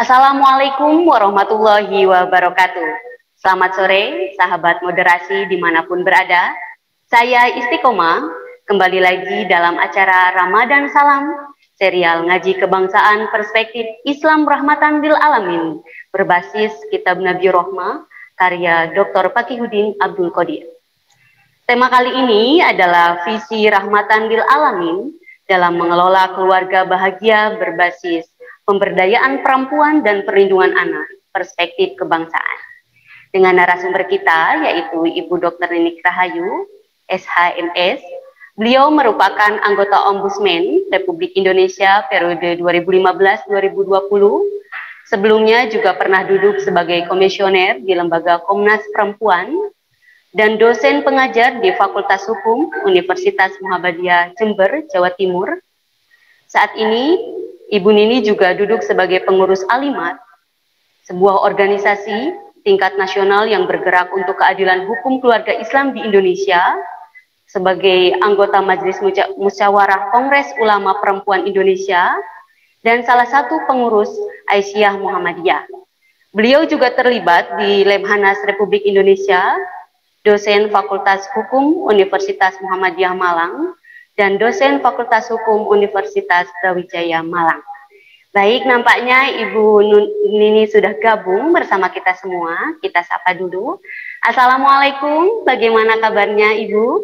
Assalamualaikum warahmatullahi wabarakatuh. Selamat sore, sahabat moderasi dimanapun berada. Saya Istiqomah, kembali lagi dalam acara Ramadan Salam, serial ngaji kebangsaan perspektif Islam Rahmatan Lil Alamin, berbasis Kitab Nabi Rohmah, karya Dr. Fakihudin Abdul Qadir. Tema kali ini adalah visi Rahmatan Lil Alamin dalam mengelola keluarga bahagia berbasis pemberdayaan perempuan dan perlindungan anak, perspektif kebangsaan. Dengan narasumber kita, yaitu Ibu Dr. Ninik Rahayu, SHMS. Beliau merupakan anggota Ombudsman Republik Indonesia periode 2015-2020. Sebelumnya juga pernah duduk sebagai komisioner di Lembaga Komnas Perempuan dan dosen pengajar di Fakultas Hukum Universitas Muhammadiyah Jember, Jawa Timur. Saat ini, Ibu Nini juga duduk sebagai pengurus Alimat, sebuah organisasi tingkat nasional yang bergerak untuk keadilan hukum keluarga Islam di Indonesia, sebagai anggota Majelis Musyawarah Kongres Ulama Perempuan Indonesia, dan salah satu pengurus Aisyah Muhammadiyah. Beliau juga terlibat di Lemhanas Republik Indonesia, dosen Fakultas Hukum Universitas Muhammadiyah Malang, dan dosen Fakultas Hukum Universitas Brawijaya Malang. Baik, nampaknya Ibu Nini sudah gabung bersama kita semua. Kita sapa dulu. Assalamualaikum, bagaimana kabarnya Ibu?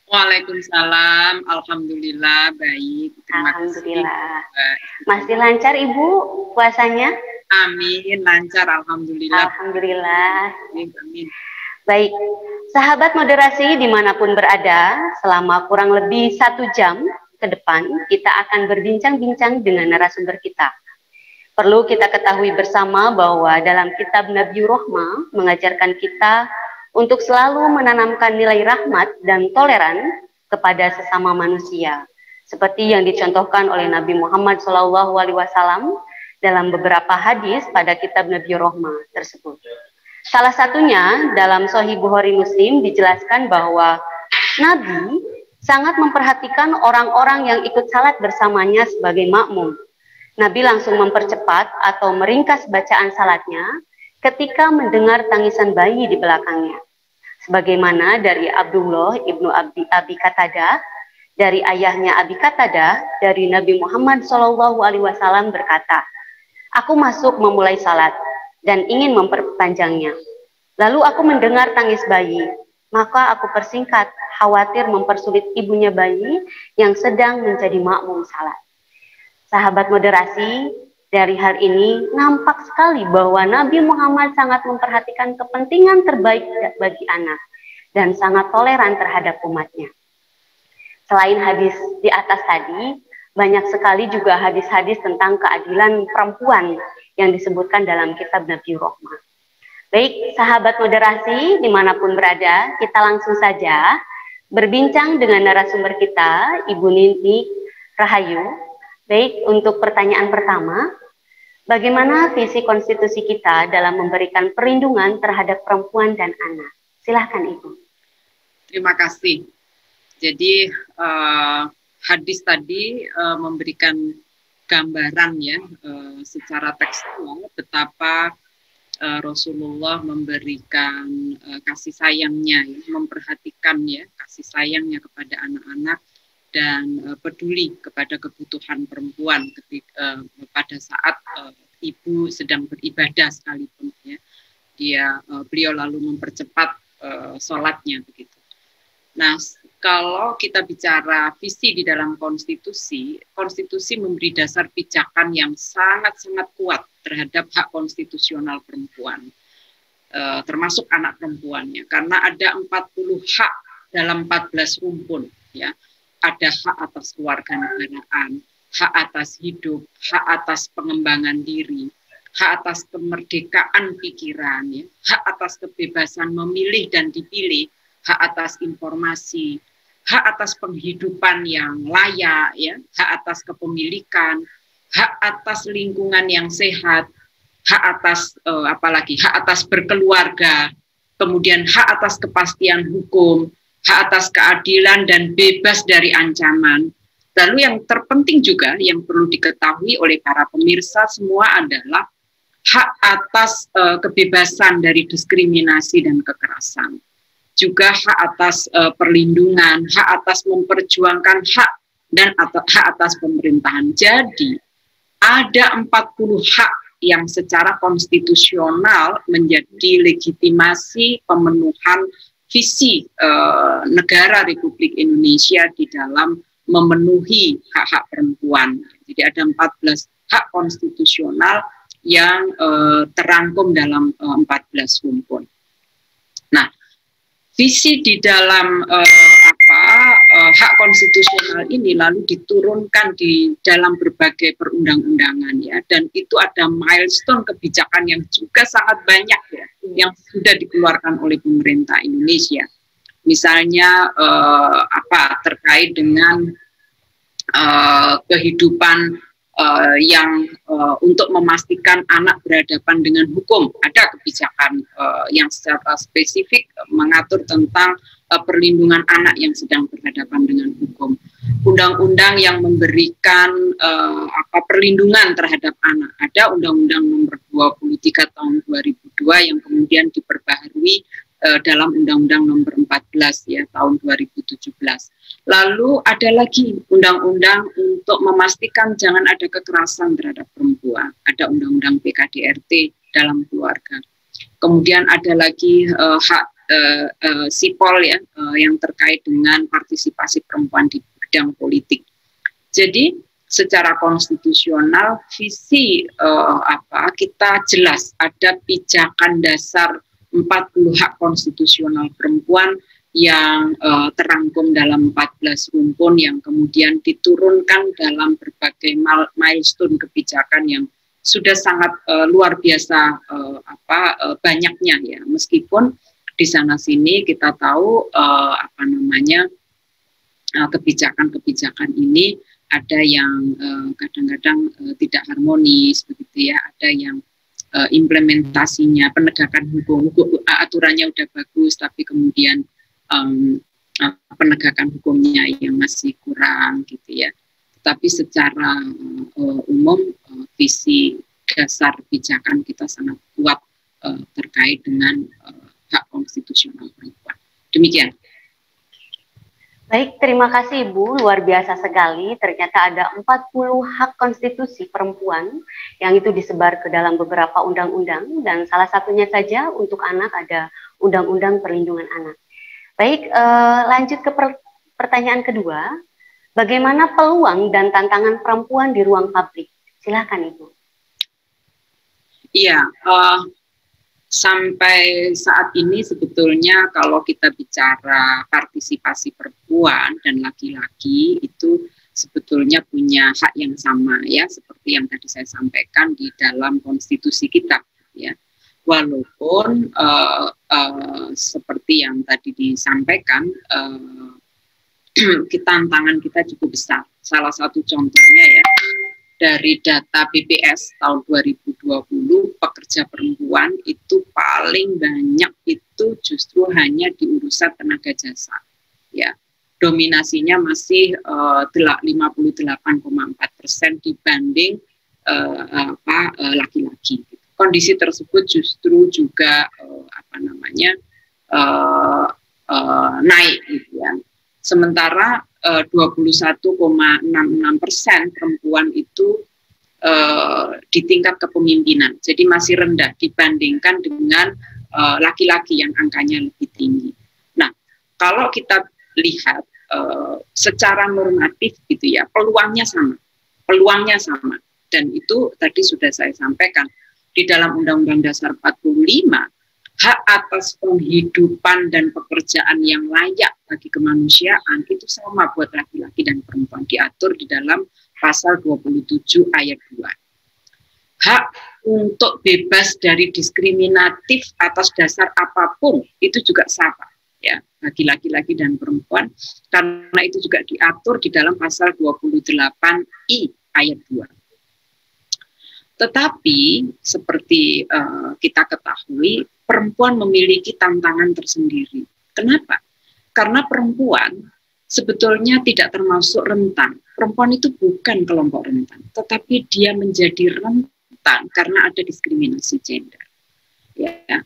Waalaikumsalam, Alhamdulillah, baik. Alhamdulillah. Masih lancar Ibu puasanya? Amin, lancar, Alhamdulillah. Alhamdulillah. Amin. Baik, sahabat moderasi dimanapun berada, selama kurang lebih 1 jam ke depan, kita akan berbincang-bincang dengan narasumber kita. Perlu kita ketahui bersama bahwa dalam kitab Nabi Rohmah mengajarkan kita untuk selalu menanamkan nilai rahmat dan toleran kepada sesama manusia, seperti yang dicontohkan oleh Nabi Muhammad SAW dalam beberapa hadis pada kitab Nabi Rohmah tersebut. Salah satunya dalam Sahih Bukhari Muslim dijelaskan bahwa Nabi sangat memperhatikan orang-orang yang ikut salat bersamanya sebagai makmum. Nabi langsung mempercepat atau meringkas bacaan salatnya ketika mendengar tangisan bayi di belakangnya. Sebagaimana dari Abdullah ibnu Abi Qatadah, dari ayahnya Abi Qatadah, dari Nabi Muhammad SAW berkata, "Aku masuk memulai salat dan ingin memperpanjangnya. Lalu aku mendengar tangis bayi, maka aku persingkat, khawatir mempersulit ibunya bayi yang sedang menjadi makmum salat." Sahabat moderasi, dari hal ini nampak sekali bahwa Nabi Muhammad sangat memperhatikan kepentingan terbaik bagi anak dan sangat toleran terhadap umatnya. Selain hadis di atas tadi, banyak sekali juga hadis-hadis tentang keadilan perempuan yang disebutkan dalam kitab Nabi Rohmah. Baik, sahabat moderasi dimanapun berada, kita langsung saja berbincang dengan narasumber kita, Ibu Nini Rahayu. Baik, untuk pertanyaan pertama, bagaimana visi konstitusi kita dalam memberikan perlindungan terhadap perempuan dan anak? Silahkan Ibu. Terima kasih. Jadi hadis tadi memberikan gambaran ya secara tekstual betapa Rasulullah memberikan kasih sayangnya, ya, memperhatikan ya kasih sayangnya kepada anak-anak dan peduli kepada kebutuhan perempuan ketika pada saat ibu sedang beribadah sekalipun ya beliau lalu mempercepat sholatnya begitu. Nah, kalau kita bicara visi di dalam konstitusi, konstitusi memberi dasar pijakan yang sangat-sangat kuat terhadap hak konstitusional perempuan, termasuk anak perempuannya, karena ada 40 hak dalam 14 rumpun, ya. Ada hak atas kewarganegaraan, hak atas hidup, hak atas pengembangan diri, hak atas kemerdekaan pikiran, ya, hak atas kebebasan memilih dan dipilih, hak atas informasi, hak atas penghidupan yang layak, ya, hak atas kepemilikan, hak atas lingkungan yang sehat, hak atas apalagi hak atas berkeluarga, kemudian hak atas kepastian hukum, hak atas keadilan dan bebas dari ancaman. Lalu yang terpenting juga yang perlu diketahui oleh para pemirsa semua adalah hak atas kebebasan dari diskriminasi dan kekerasan, juga hak atas perlindungan, hak atas memperjuangkan hak dan hak atas pemerintahan. Jadi ada 40 hak yang secara konstitusional menjadi legitimasi pemenuhan visi negara Republik Indonesia di dalam memenuhi hak-hak perempuan. Jadi ada 14 hak konstitusional yang terangkum dalam 14 rumpun. Nah, visi di dalam hak konstitusional ini lalu diturunkan di dalam berbagai perundang-undangan ya, dan itu ada milestone kebijakan yang juga sangat banyak ya, yang sudah dikeluarkan oleh pemerintah Indonesia. Misalnya terkait dengan kehidupan yang untuk memastikan anak berhadapan dengan hukum, ada kebijakan yang secara spesifik mengatur tentang perlindungan anak yang sedang berhadapan dengan hukum. Undang-undang yang memberikan perlindungan terhadap anak, ada Undang-Undang Nomor 23 Tahun 2002 yang kemudian diperbaharui dalam Undang-Undang Nomor 14 ya tahun 2017. Lalu ada lagi undang-undang untuk memastikan jangan ada kekerasan terhadap perempuan. Ada undang-undang PKDRT dalam keluarga. Kemudian ada lagi hak sipol ya yang terkait dengan partisipasi perempuan di bidang politik. Jadi secara konstitusional visi kita jelas ada pijakan dasar 40 hak konstitusional perempuan yang terangkum dalam 14 rumpun yang kemudian diturunkan dalam berbagai milestone kebijakan yang sudah sangat luar biasa banyaknya ya, meskipun di sana sini kita tahu kebijakan-kebijakan ini ada yang kadang-kadang tidak harmonis begitu ya, ada yang implementasinya penegakan hukum aturannya udah bagus tapi kemudian penegakan hukumnya yang masih kurang gitu ya. Tapi secara umum visi dasar kebijakan kita sangat kuat terkait dengan hak konstitusional perempuan. Demikian. Baik, terima kasih Ibu, luar biasa sekali. Ternyata ada 40 hak konstitusi perempuan yang itu disebar ke dalam beberapa undang-undang, dan salah satunya saja untuk anak ada Undang-Undang Perlindungan Anak. Baik, lanjut ke pertanyaan kedua. Bagaimana peluang dan tantangan perempuan di ruang publik? Silakan Ibu. Iya, sampai saat ini sebetulnya kalau kita bicara partisipasi perempuan dan laki-laki itu sebetulnya punya hak yang sama ya, seperti yang tadi saya sampaikan di dalam konstitusi kita ya. Walaupun seperti yang tadi disampaikan tantangan kita cukup besar. Salah satu contohnya ya, dari data BPS tahun 2020 pekerja perempuan itu paling banyak itu justru hanya di urusan tenaga jasa ya, dominasinya masih 58,4% dibanding laki-laki. Kondisi tersebut justru juga naik gitu ya. Sementara 21,66% perempuan itu di tingkat kepemimpinan, jadi masih rendah dibandingkan dengan laki-laki yang angkanya lebih tinggi. Nah, kalau kita lihat secara normatif gitu ya, peluangnya sama, dan itu tadi sudah saya sampaikan di dalam Undang-Undang Dasar 45. Hak atas penghidupan dan pekerjaan yang layak bagi kemanusiaan itu sama buat laki-laki dan perempuan, diatur di dalam pasal 27 ayat 2. Hak untuk bebas dari diskriminatif atas dasar apapun itu juga sama ya bagi laki-laki dan perempuan, karena itu juga diatur di dalam pasal 28I ayat 2. Tetapi seperti kita ketahui, perempuan memiliki tantangan tersendiri. Kenapa? Karena perempuan sebetulnya tidak termasuk rentan. Perempuan itu bukan kelompok rentan, tetapi dia menjadi rentan rentan karena ada diskriminasi gender. Ya.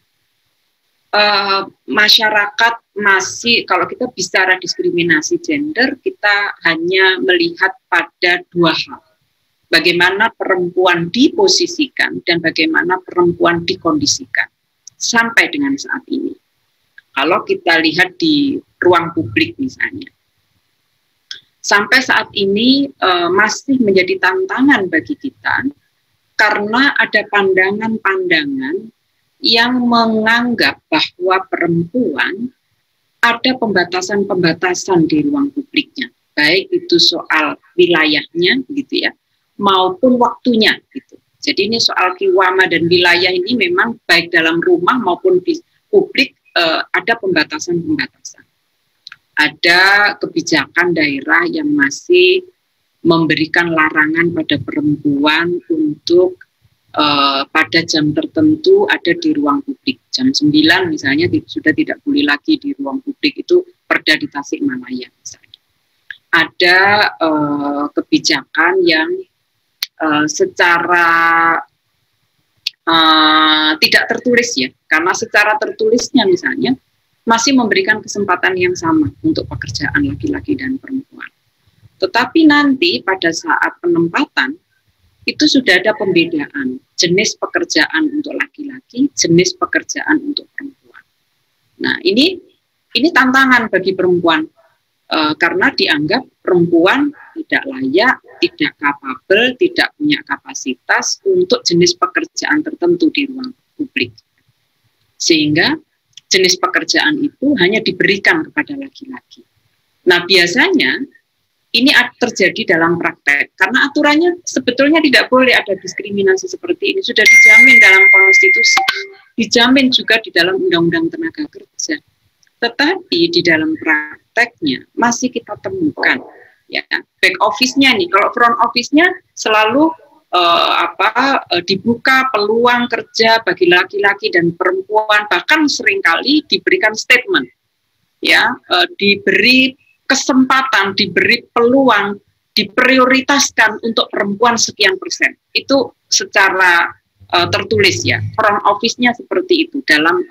Masyarakat masih, kalau kita bicara diskriminasi gender, kita hanya melihat pada dua hal. Bagaimana perempuan diposisikan dan bagaimana perempuan dikondisikan sampai dengan saat ini. Kalau kita lihat di ruang publik misalnya, sampai saat ini masih menjadi tantangan bagi kita karena ada pandangan-pandangan yang menganggap bahwa perempuan ada pembatasan-pembatasan di ruang publiknya, baik itu soal wilayahnya gitu ya, maupun waktunya gitu. Jadi ini soal kiwama dan wilayah ini memang baik dalam rumah maupun di publik ada pembatasan-pembatasan. Ada kebijakan daerah yang masih memberikan larangan pada perempuan untuk pada jam tertentu ada di ruang publik. Jam 9 misalnya sudah tidak boleh lagi di ruang publik, itu Perda di Tasikmalaya misalnya. Ada kebijakan yang secara tidak tertulis ya, karena secara tertulisnya misalnya masih memberikan kesempatan yang sama untuk pekerjaan laki-laki dan perempuan. Tetapi nanti pada saat penempatan itu sudah ada pembedaan jenis pekerjaan untuk laki-laki, jenis pekerjaan untuk perempuan. Nah ini tantangan bagi perempuan karena dianggap perempuan tidak layak, tidak kapabel, tidak punya kapasitas untuk jenis pekerjaan tertentu di ruang publik. Sehingga jenis pekerjaan itu hanya diberikan kepada laki-laki. Nah biasanya ini terjadi dalam praktek, karena aturannya sebetulnya tidak boleh ada diskriminasi seperti ini, sudah dijamin dalam konstitusi, dijamin juga di dalam Undang-Undang Tenaga Kerja. Tetapi di dalam prakteknya masih kita temukan, ya back office-nya nih, kalau front office-nya selalu dibuka peluang kerja bagi laki-laki dan perempuan, bahkan seringkali diberikan statement, ya diberi kesempatan, diberi peluang, diprioritaskan untuk perempuan sekian persen. Itu secara tertulis ya, front office-nya seperti itu dalam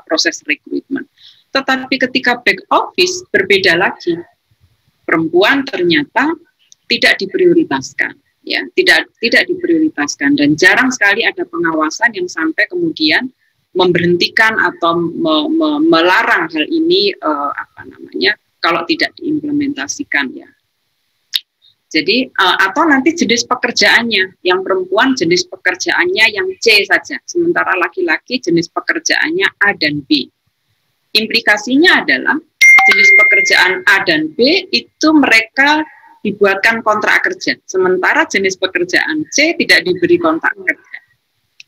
proses rekrutmen. Tetapi ketika back office berbeda lagi, perempuan ternyata tidak diprioritaskan, ya tidak diprioritaskan, dan jarang sekali ada pengawasan yang sampai kemudian memberhentikan atau melarang hal ini kalau tidak diimplementasikan ya. Jadi atau nanti jenis pekerjaannya, yang perempuan jenis pekerjaannya yang C saja, sementara laki-laki jenis pekerjaannya A dan B. Implikasinya adalah jenis pekerjaan A dan B itu mereka dibuatkan kontrak kerja, sementara jenis pekerjaan C tidak diberi kontrak kerja.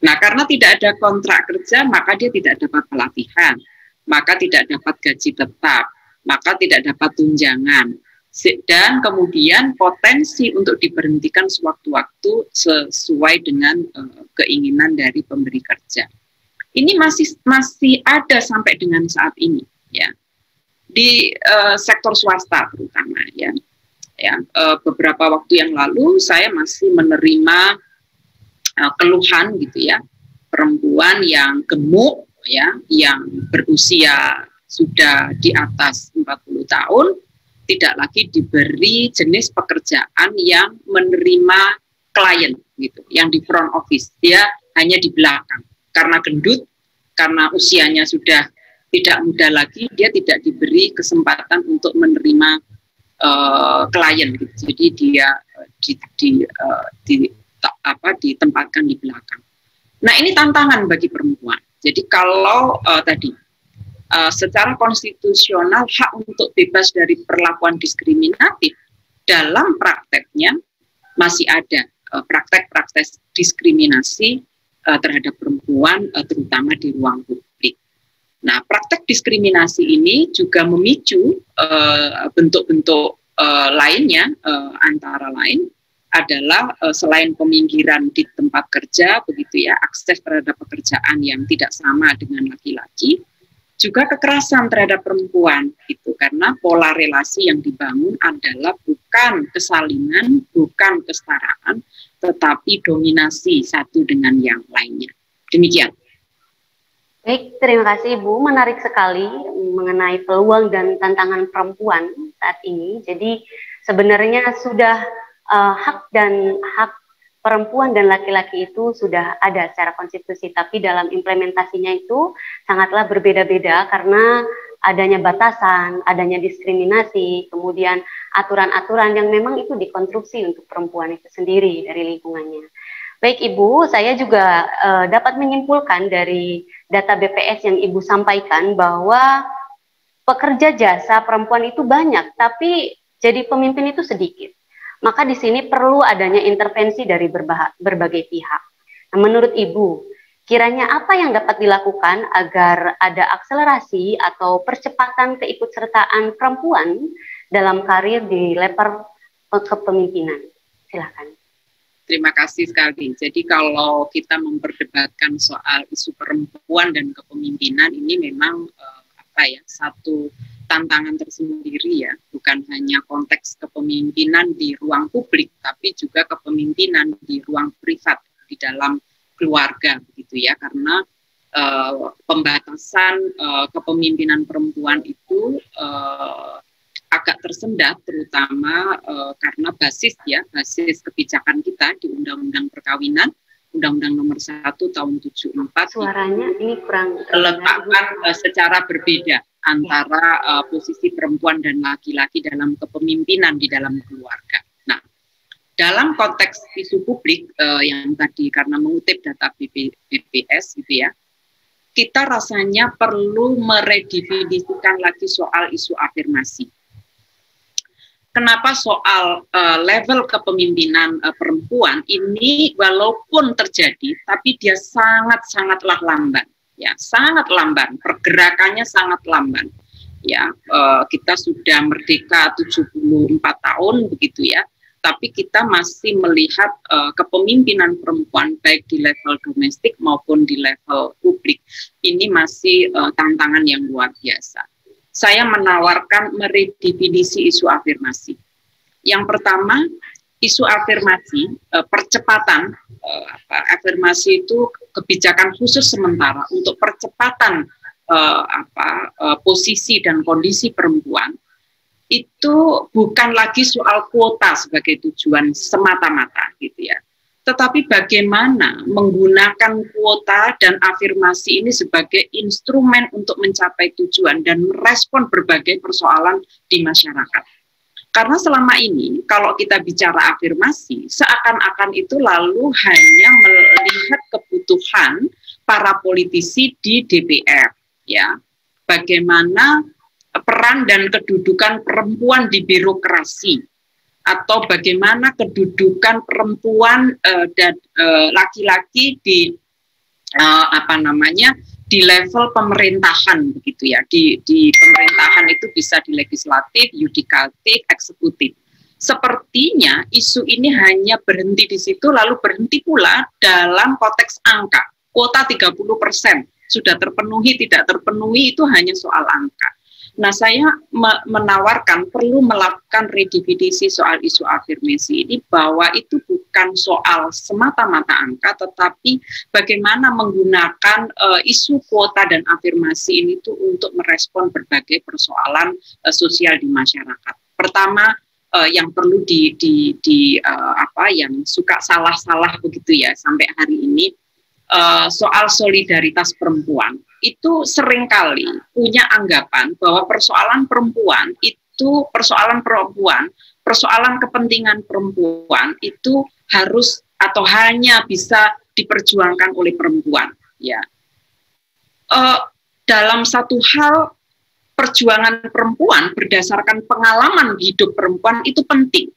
Nah, karena tidak ada kontrak kerja, maka dia tidak dapat pelatihan, maka tidak dapat gaji tetap, maka tidak dapat tunjangan, dan kemudian potensi untuk diberhentikan sewaktu-waktu sesuai dengan keinginan dari pemberi kerja. Ini masih ada sampai dengan saat ini, ya, di sektor swasta terutama, ya. Beberapa waktu yang lalu saya masih menerima keluhan gitu ya, perempuan yang gemuk, ya, yang berusia sudah di atas 40 tahun, tidak lagi diberi jenis pekerjaan yang menerima klien gitu, yang di front office, dia hanya di belakang. Karena gendut, karena usianya sudah tidak muda lagi, dia tidak diberi kesempatan untuk menerima klien gitu. Jadi dia ditempatkan di belakang. Nah, ini tantangan bagi perempuan. Jadi kalau secara konstitusional hak untuk bebas dari perlakuan diskriminatif, dalam prakteknya masih ada praktek-praktek diskriminasi terhadap perempuan, terutama di ruang publik. Nah, praktek diskriminasi ini juga memicu bentuk-bentuk lainnya, antara lain adalah selain peminggiran di tempat kerja, begitu ya, akses terhadap pekerjaan yang tidak sama dengan laki-laki, juga kekerasan terhadap perempuan, gitu, karena pola relasi yang dibangun adalah bukan kesalinan, bukan kesetaraan, tetapi dominasi satu dengan yang lainnya. Demikian. Baik, terima kasih Ibu. Menarik sekali mengenai peluang dan tantangan perempuan saat ini. Jadi sebenarnya sudah hak perempuan dan laki-laki itu sudah ada secara konstitusi, tapi dalam implementasinya itu sangatlah berbeda-beda karena adanya batasan, adanya diskriminasi, kemudian aturan-aturan yang memang itu dikonstruksi untuk perempuan itu sendiri dari lingkungannya. Baik Ibu, saya juga dapat menyimpulkan dari data BPS yang Ibu sampaikan bahwa pekerja jasa perempuan itu banyak, tapi jadi pemimpin itu sedikit. Maka di sini perlu adanya intervensi dari berbagai pihak. Nah, menurut Ibu, kiranya apa yang dapat dilakukan agar ada akselerasi atau percepatan keikutsertaan perempuan dalam karir di level kepemimpinan? Silakan. Terima kasih sekali. Jadi kalau kita memperdebatkan soal isu perempuan dan kepemimpinan ini memang satu tantangan tersendiri ya, bukan hanya konteks kepemimpinan di ruang publik, tapi juga kepemimpinan di ruang privat di dalam keluarga, begitu ya, karena pembatasan kepemimpinan perempuan itu agak tersendat, terutama karena basis kebijakan kita di Undang-Undang Perkawinan, Undang-Undang Nomor 1 Tahun 74. Suaranya ini kurang letakkan secara berbeda antara posisi perempuan dan laki-laki dalam kepemimpinan di dalam keluarga. Nah, dalam konteks isu publik yang tadi karena mengutip data BPS gitu ya, kita rasanya perlu meredefinisikan lagi soal isu afirmasi. Kenapa soal level kepemimpinan perempuan ini walaupun terjadi, tapi dia sangat-sangatlah lamban, ya, sangat lamban, pergerakannya sangat lamban, ya. Kita sudah merdeka 74 tahun begitu ya, tapi kita masih melihat kepemimpinan perempuan baik di level domestik maupun di level publik ini masih tantangan yang luar biasa. Saya menawarkan meredefinisi isu afirmasi. Yang pertama, isu afirmasi, percepatan, afirmasi itu kebijakan khusus sementara untuk percepatan posisi dan kondisi perempuan, itu bukan lagi soal kuota sebagai tujuan semata-mata gitu ya. Tetapi bagaimana menggunakan kuota dan afirmasi ini sebagai instrumen untuk mencapai tujuan dan merespon berbagai persoalan di masyarakat. Karena selama ini kalau kita bicara afirmasi, seakan-akan itu lalu hanya melihat kebutuhan para politisi di DPR, ya. Bagaimana peran dan kedudukan perempuan di birokrasi, atau bagaimana kedudukan perempuan dan laki-laki di di level pemerintahan begitu ya, di pemerintahan itu bisa di legislatif, yudikatif, eksekutif. Sepertinya isu ini hanya berhenti di situ lalu berhenti pula dalam konteks angka. Kuota 30% sudah terpenuhi, tidak terpenuhi itu hanya soal angka. Nah, saya menawarkan perlu melakukan redefinisi soal isu afirmasi ini bahwa itu bukan soal semata-mata angka, tetapi bagaimana menggunakan isu kuota dan afirmasi ini tuh untuk merespon berbagai persoalan sosial di masyarakat. Pertama, yang perlu yang suka salah-salah begitu ya sampai hari ini, soal solidaritas perempuan. Itu seringkali punya anggapan bahwa persoalan perempuan itu persoalan kepentingan perempuan itu harus atau hanya bisa diperjuangkan oleh perempuan, ya. Dalam satu hal, perjuangan perempuan berdasarkan pengalaman hidup perempuan itu penting,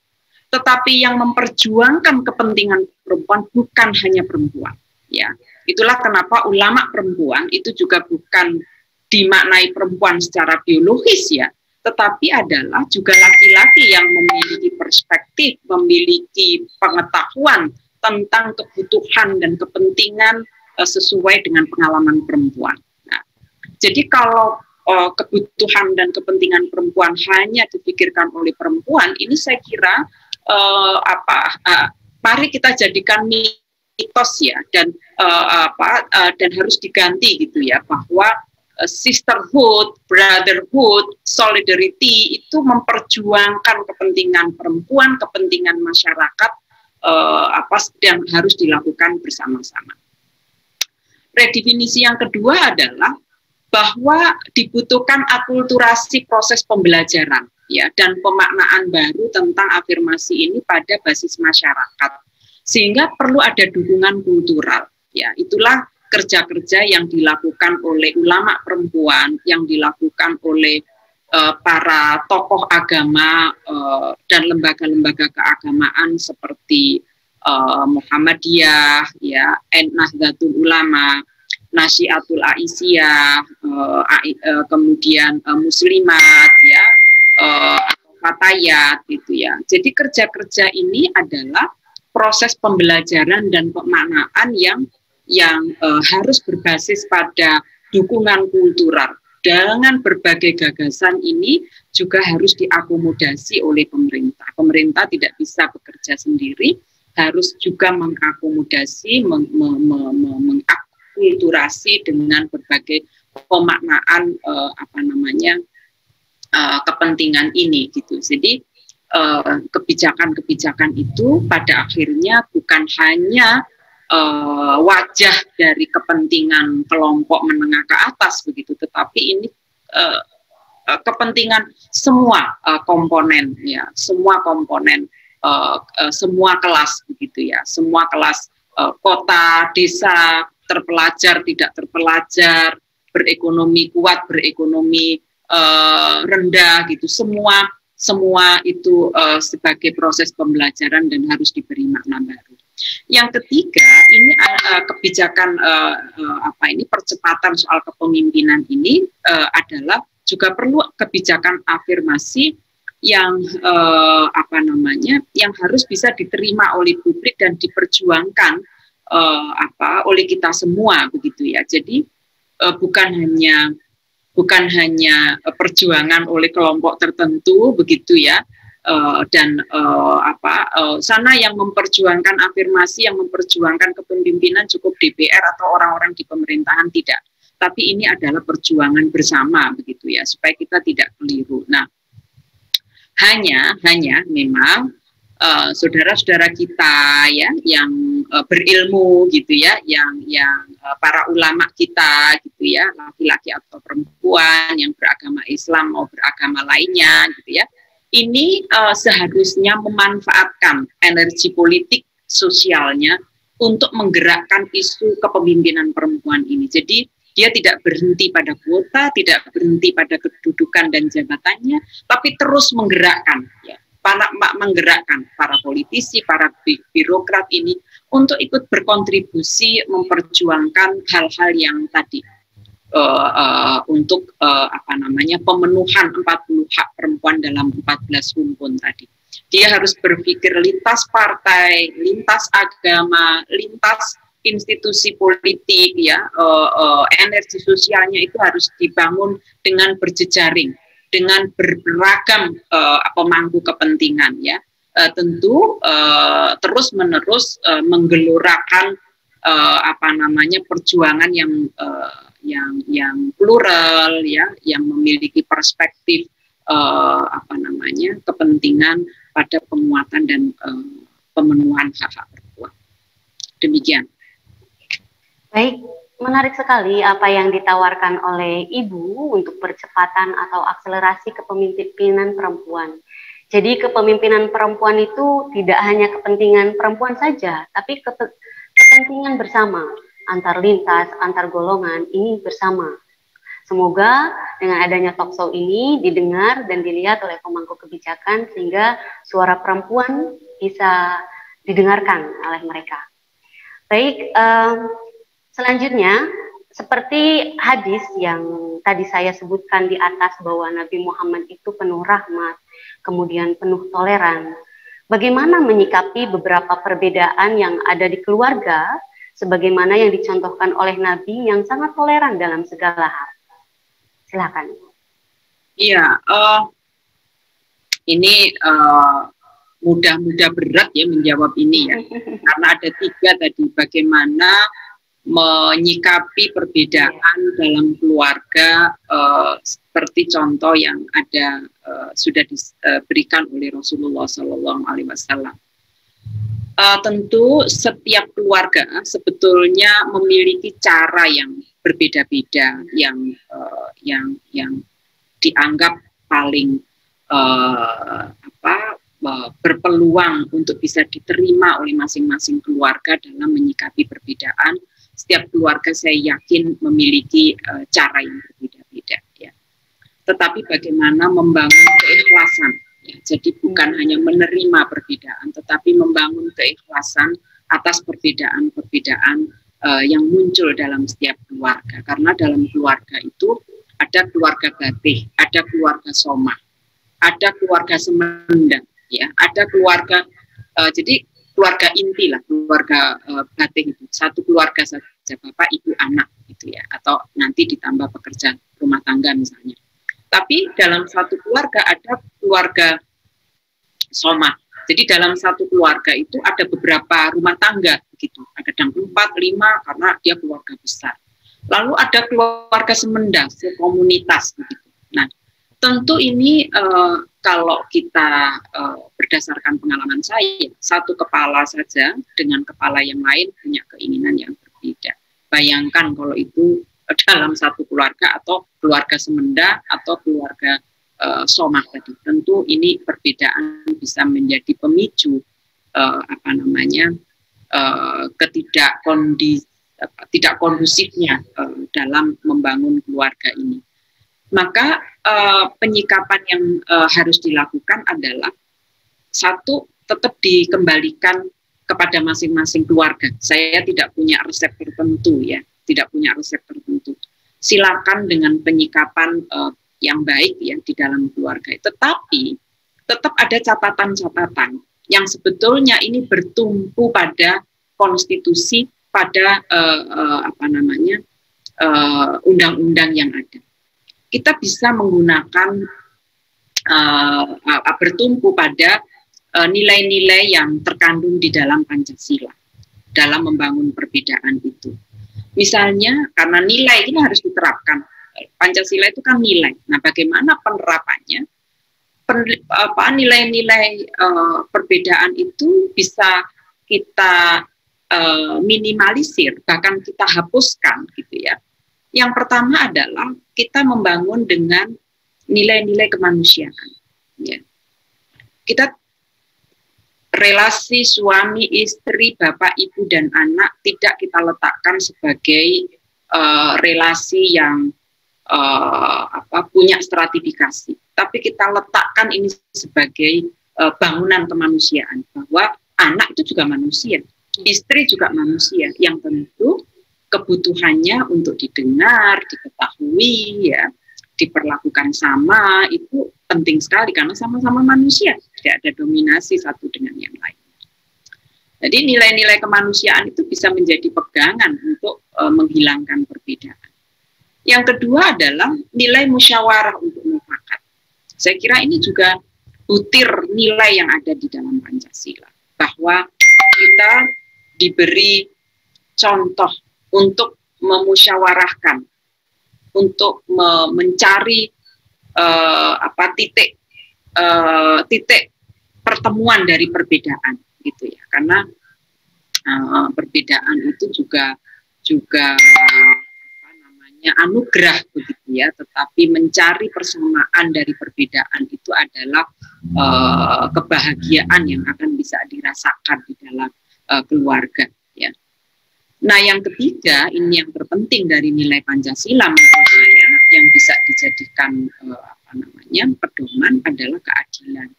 tetapi yang memperjuangkan kepentingan perempuan bukan hanya perempuan, ya. Itulah kenapa ulama perempuan itu juga bukan dimaknai perempuan secara biologis ya, tetapi adalah juga laki-laki yang memiliki perspektif, memiliki pengetahuan tentang kebutuhan dan kepentingan sesuai dengan pengalaman perempuan. Nah, jadi kalau kebutuhan dan kepentingan perempuan hanya dipikirkan oleh perempuan, ini saya kira mari kita jadikan mitos ya, dan dan harus diganti gitu ya, bahwa sisterhood, brotherhood, solidarity itu memperjuangkan kepentingan perempuan, kepentingan masyarakat, dan harus dilakukan bersama-sama. Redefinisi yang kedua adalah bahwa dibutuhkan akulturasi proses pembelajaran ya, dan pemaknaan baru tentang afirmasi ini pada basis masyarakat, sehingga perlu ada dukungan kultural ya. Itulah kerja-kerja yang dilakukan oleh ulama perempuan, yang dilakukan oleh para tokoh agama dan lembaga-lembaga keagamaan seperti Muhammadiyah, ya, Nahdlatul Ulama, Nasyiatul Aisyah, kemudian Muslimat, ya, atau Fatayat, gitu ya. Jadi kerja-kerja ini adalah proses pembelajaran dan pemaknaan yang harus berbasis pada dukungan kultural. Dengan berbagai gagasan ini juga harus diakomodasi oleh pemerintah. Pemerintah tidak bisa bekerja sendiri, harus juga mengakomodasi, mengakulturasi dengan berbagai pemaknaan kepentingan ini gitu. Jadi kebijakan-kebijakan itu pada akhirnya bukan hanya wajah dari kepentingan kelompok menengah ke atas begitu, tetapi ini kepentingan semua komponen ya, semua komponen, semua kelas begitu ya, semua kelas, kota, desa, terpelajar, tidak terpelajar, berekonomi kuat, berekonomi rendah gitu, semua itu sebagai proses pembelajaran dan harus diberi makna baru. Yang ketiga, ini kebijakan percepatan soal kepemimpinan ini adalah juga perlu kebijakan afirmasi yang yang harus bisa diterima oleh publik dan diperjuangkan oleh kita semua begitu ya. Jadi bukan hanya perjuangan oleh kelompok tertentu begitu ya. Sana yang memperjuangkan afirmasi, yang memperjuangkan kepemimpinan cukup DPR atau orang-orang di pemerintahan, tidak. Tapi ini adalah perjuangan bersama begitu ya, supaya kita tidak keliru. Nah, hanya memang saudara-saudara kita ya yang berilmu gitu ya, yang para ulama kita gitu ya, laki-laki atau perempuan yang beragama Islam mau beragama lainnya gitu ya, ini seharusnya memanfaatkan energi politik sosialnya untuk menggerakkan isu kepemimpinan perempuan ini. Jadi dia tidak berhenti pada kuota, tidak berhenti pada kedudukan dan jabatannya, tapi terus menggerakkan ya, menggerakkan para politisi, para birokrat ini untuk ikut berkontribusi memperjuangkan hal-hal yang tadi untuk pemenuhan 40 hak perempuan dalam 14 rumpun tadi. Dia harus berpikir lintas partai, lintas agama, lintas institusi politik ya, energi sosialnya itu harus dibangun dengan berjejaring, dengan beragam pemangku kepentingan ya. Tentu terus-menerus menggelorakan perjuangan yang plural ya, yang memiliki perspektif kepentingan pada penguatan dan pemenuhan hak-hak perempuan. Demikian. Baik, menarik sekali apa yang ditawarkan oleh Ibu untuk percepatan atau akselerasi kepemimpinan perempuan. Jadi kepemimpinan perempuan itu tidak hanya kepentingan perempuan saja, tapi kepentingan bersama, antar lintas, antar golongan, ini bersama. Semoga dengan adanya talkshow ini didengar dan dilihat oleh pemangku kebijakan sehingga suara perempuan bisa didengarkan oleh mereka. Baik, selanjutnya seperti hadis yang tadi saya sebutkan di atas bahwa Nabi Muhammad itu penuh rahmat, kemudian penuh toleran. Bagaimana menyikapi beberapa perbedaan yang ada di keluarga, sebagaimana yang dicontohkan oleh Nabi yang sangat toleran dalam segala hal. Silakan. Iya, ini mudah berat ya menjawab ini ya, karena ada 3 tadi, bagaimana menyikapi perbedaan dalam keluarga, seperti contoh yang ada sudah diberikan oleh Rasulullah SAW. Tentu setiap keluarga sebetulnya memiliki cara yang berbeda-beda, yang dianggap paling berpeluang untuk bisa diterima oleh masing-masing keluarga dalam menyikapi perbedaan. Setiap keluarga saya yakin memiliki cara yang berbeda-beda ya. Tetapi bagaimana membangun keikhlasan ya. Jadi bukan hanya menerima perbedaan, tetapi membangun keikhlasan atas perbedaan-perbedaan yang muncul dalam setiap keluarga. Karena dalam keluarga itu ada keluarga Batih, ada keluarga Somah, ada keluarga Semenda, ya, ada keluarga, jadi keluarga inti lah, keluarga Batih itu satu keluarga saja, bapak, ibu, anak, gitu ya, atau nanti ditambah pekerja rumah tangga misalnya. Tapi dalam satu keluarga ada keluarga Somah. Jadi dalam satu keluarga itu ada beberapa rumah tangga, begitu. Kadang 4, 5 karena dia keluarga besar. Lalu ada keluarga Semenda, komunitas, begitu. Nah, tentu ini kalau kita berdasarkan pengalaman saya, satu kepala saja dengan kepala yang lain punya keinginan yang berbeda. Bayangkan kalau itu dalam satu keluarga atau keluarga Semenda atau keluarga Somah tadi. Tentu ini perbedaan bisa menjadi pemicu tidak kondusifnya dalam membangun keluarga ini. Maka penyikapan yang harus dilakukan adalah satu, tetap dikembalikan kepada masing-masing keluarga. Saya tidak punya resep tertentu ya, tidak punya resep tertentu. Silakan dengan penyikapan yang baik ya di dalam keluarga. Tetapi tetap ada catatan-catatan yang sebetulnya ini bertumpu pada konstitusi, pada undang-undang yang ada. Kita bisa menggunakan bertumpu pada nilai-nilai yang terkandung di dalam Pancasila dalam membangun perbedaan itu. Misalnya karena nilai ini harus diterapkan. Pancasila itu kan nilai. Nah, bagaimana penerapannya? Nilai-nilai perbedaan itu bisa kita minimalisir, bahkan kita hapuskan, gitu ya. Yang pertama adalah kita membangun dengan nilai-nilai kemanusiaan. Ya. Kita relasi suami, istri, bapak, ibu, dan anak tidak kita letakkan sebagai relasi yang punya stratifikasi, tapi kita letakkan ini sebagai bangunan kemanusiaan, bahwa anak itu juga manusia, istri juga manusia, yang tentu kebutuhannya untuk didengar, diketahui, ya, diperlakukan sama, itu penting sekali karena sama-sama manusia, tidak ada dominasi satu dengan yang lain. Jadi nilai-nilai kemanusiaan itu bisa menjadi pegangan untuk menghilangkan perbedaan. Yang kedua adalah nilai musyawarah untuk mufakat. Saya kira ini juga butir nilai yang ada di dalam Pancasila, bahwa kita diberi contoh untuk memusyawarahkan, untuk mencari titik pertemuan dari perbedaan, gitu ya. Karena perbedaan itu juga anugerah, begitu ya. Tetapi mencari persamaan dari perbedaan itu adalah kebahagiaan yang akan bisa dirasakan di dalam keluarga, ya. Nah, yang ketiga, ini yang terpenting dari nilai Pancasila menurut saya, yang bisa dijadikan pedoman adalah keadilan.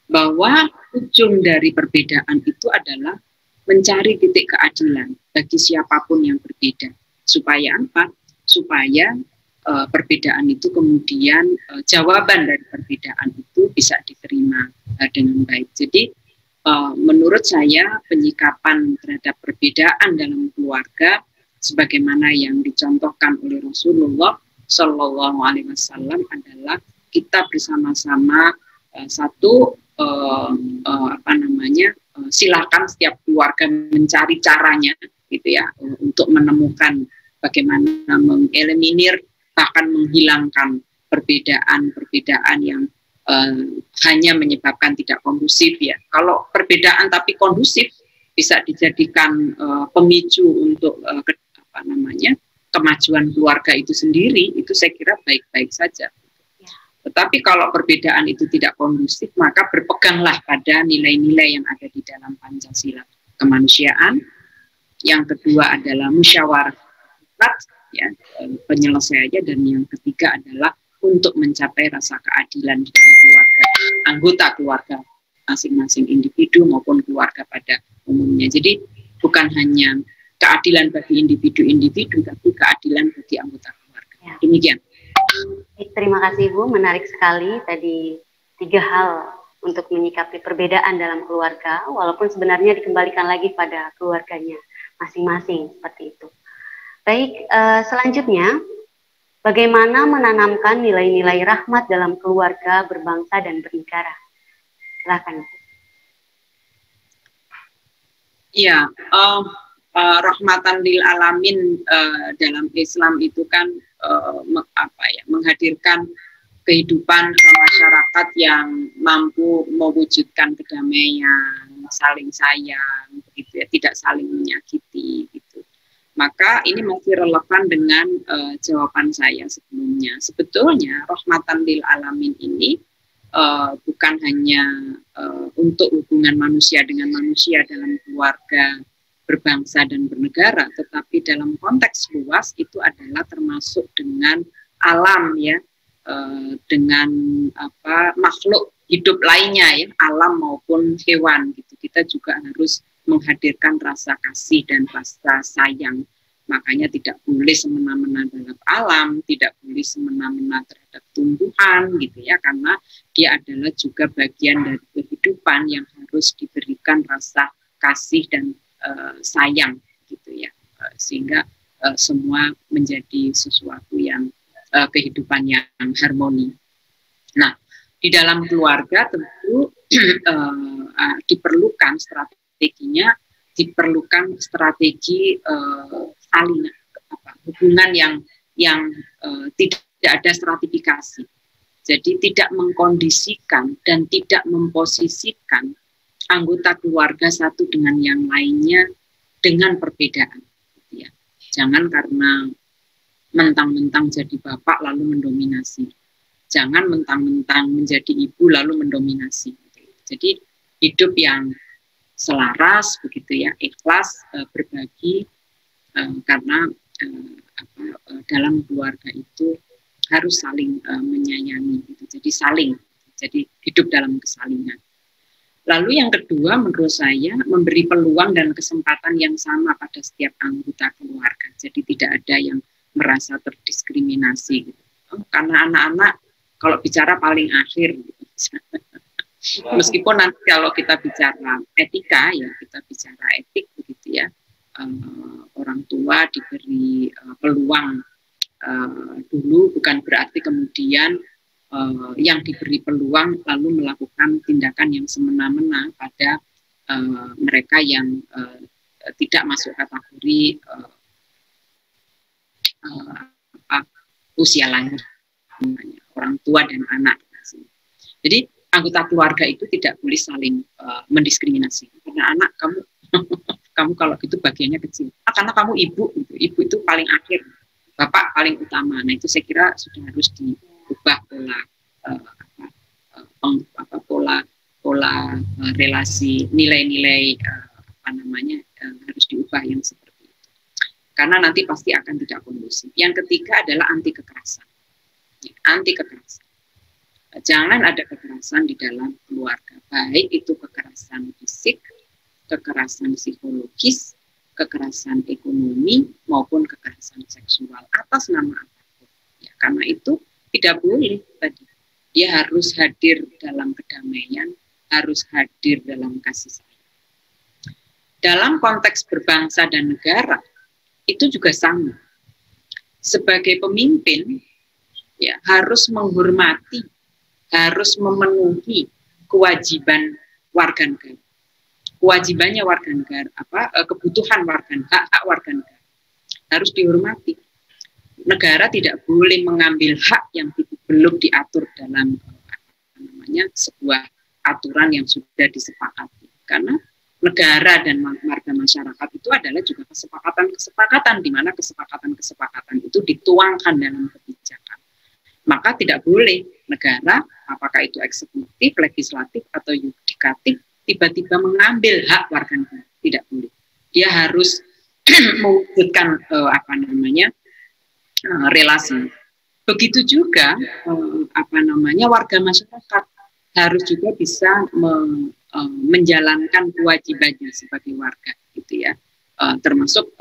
Bahwa ujung dari perbedaan itu adalah mencari titik keadilan bagi siapapun yang berbeda. Supaya apa? Supaya perbedaan itu kemudian jawaban dari perbedaan itu bisa diterima dengan baik. Jadi menurut saya penyikapan terhadap perbedaan dalam keluarga sebagaimana yang dicontohkan oleh Rasulullah Shallallahu Alaihi Wasallam adalah kita bersama-sama satu silakan setiap keluarga mencari caranya gitu ya untuk menemukan bagaimana mengeliminir bahkan menghilangkan perbedaan-perbedaan yang hanya menyebabkan tidak kondusif ya. Kalau perbedaan tapi kondusif bisa dijadikan pemicu untuk kemajuan keluarga itu sendiri, itu saya kira baik-baik saja. Tetapi kalau perbedaan itu tidak kondusif, maka berpeganglah pada nilai-nilai yang ada di dalam Pancasila kemanusiaan. Yang kedua adalah musyawarah ya, penyelesaiannya, dan yang ketiga adalah untuk mencapai rasa keadilan di dalam keluarga, anggota keluarga masing-masing individu maupun keluarga pada umumnya. Jadi bukan hanya keadilan bagi individu-individu, tapi keadilan bagi anggota keluarga. Ya. Demikian. Terima kasih Ibu, menarik sekali tadi 3 hal untuk menyikapi perbedaan dalam keluarga, walaupun sebenarnya dikembalikan lagi pada keluarganya masing-masing, seperti itu. Baik, selanjutnya, bagaimana menanamkan nilai-nilai rahmat dalam keluarga, berbangsa, dan bernegara? Silakan. Iya, rahmatan lil alamin dalam Islam itu kan menghadirkan kehidupan masyarakat yang mampu mewujudkan kedamaian, saling sayang, begitu ya, tidak saling menyakiti, gitu. Maka ini masih relevan dengan jawaban saya sebelumnya. Sebetulnya rahmatan lil alamin ini bukan hanya untuk hubungan manusia dengan manusia dalam keluarga, berbangsa dan bernegara, tetapi dalam konteks luas itu adalah termasuk dengan alam ya, dengan makhluk hidup lainnya ya, alam maupun hewan gitu. Kita juga harus menghadirkan rasa kasih dan rasa sayang. Makanya tidak boleh semena-mena terhadap alam, tidak boleh semena-mena terhadap tumbuhan gitu ya, karena dia adalah juga bagian dari kehidupan yang harus diberikan rasa kasih dan sayang gitu ya, sehingga semua menjadi sesuatu yang kehidupan yang harmoni. Nah, di dalam keluarga tentu diperlukan strategi saling hubungan yang tidak ada stratifikasi. Jadi tidak mengkondisikan dan tidak memposisikan anggota keluarga satu dengan yang lainnya dengan perbedaan. Ya. Jangan karena mentang-mentang jadi bapak lalu mendominasi. Jangan mentang-mentang menjadi ibu lalu mendominasi. Jadi hidup yang selaras begitu ya, ikhlas, berbagi, karena dalam keluarga itu harus saling menyayangi. Gitu. Jadi hidup dalam kesalingan. Lalu yang kedua menurut saya memberi peluang dan kesempatan yang sama pada setiap anggota keluarga. Jadi tidak ada yang merasa terdiskriminasi. Gitu. Karena anak-anak kalau bicara paling akhir. Gitu. Meskipun nanti kalau kita bicara etika ya, kita bicara etik begitu ya. Orang tua diberi peluang dulu, bukan berarti kemudian yang diberi peluang lalu melakukan tindakan yang semena-mena pada mereka yang tidak masuk kategori usia lanjut, orang tua dan anak. Jadi anggota keluarga itu tidak boleh saling mendiskriminasi. Karena anak kamu kalau gitu bagiannya kecil. Karena kamu ibu, gitu. Ibu itu paling akhir, bapak paling utama. Nah itu saya kira sudah harus diubah pola relasi nilai-nilai harus diubah yang seperti itu. Karena nanti pasti akan tidak kondusif. Yang ketiga adalah anti kekerasan. Anti kekerasan. Jangan ada kekerasan di dalam keluarga, baik itu kekerasan fisik, kekerasan psikologis, kekerasan ekonomi, maupun kekerasan seksual atas nama apapun. Ya, karena itu tidak boleh tadi. Dia harus hadir dalam kedamaian, harus hadir dalam kasih sayang. Dalam konteks berbangsa dan negara, itu juga sama. Sebagai pemimpin, ya harus menghormati, harus memenuhi kewajiban warga negara. Kewajibannya warga negara, kebutuhan warga negara, hak warga negara harus dihormati. Negara tidak boleh mengambil hak yang belum diatur dalam sebuah aturan yang sudah disepakati. Karena negara dan warga masyarakat itu adalah juga kesepakatan-kesepakatan, di mana kesepakatan-kesepakatan itu dituangkan dalam kebijakan. Maka tidak boleh negara, apakah itu eksekutif, legislatif, atau yudikatif, tiba-tiba mengambil hak warga negara. Tidak boleh. Dia harus mewujudkan relasi. Begitu juga warga masyarakat harus juga bisa menjalankan kewajibannya sebagai warga, gitu ya, termasuk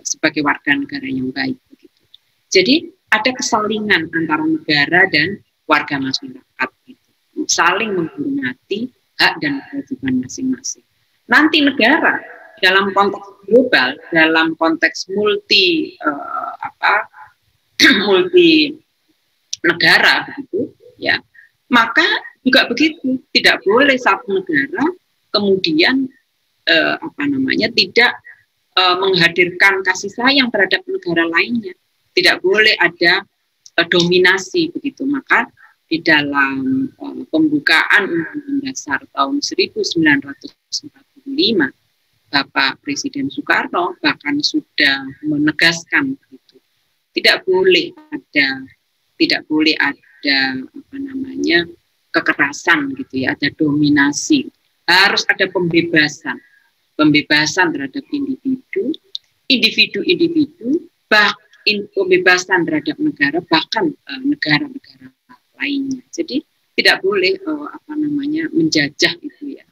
sebagai warga negara yang baik, begitu. Jadi ada kesalingan antara negara dan warga masyarakat, gitu. Saling menghormati hak dan kewajiban masing-masing. Nanti negara dalam konteks global, dalam konteks multi negara, begitu ya, maka juga begitu, tidak boleh satu negara kemudian tidak menghadirkan kasih sayang terhadap negara lainnya, tidak boleh ada dominasi, begitu. Maka di dalam pembukaan Undang-Undang Dasar tahun 1945, Bapak Presiden Soekarno bahkan sudah menegaskan, begitu, tidak boleh ada kekerasan, gitu ya, ada dominasi, harus ada pembebasan terhadap individu, pembebasan terhadap negara, bahkan negara-negara lainnya. Jadi tidak boleh menjajah, itu ya,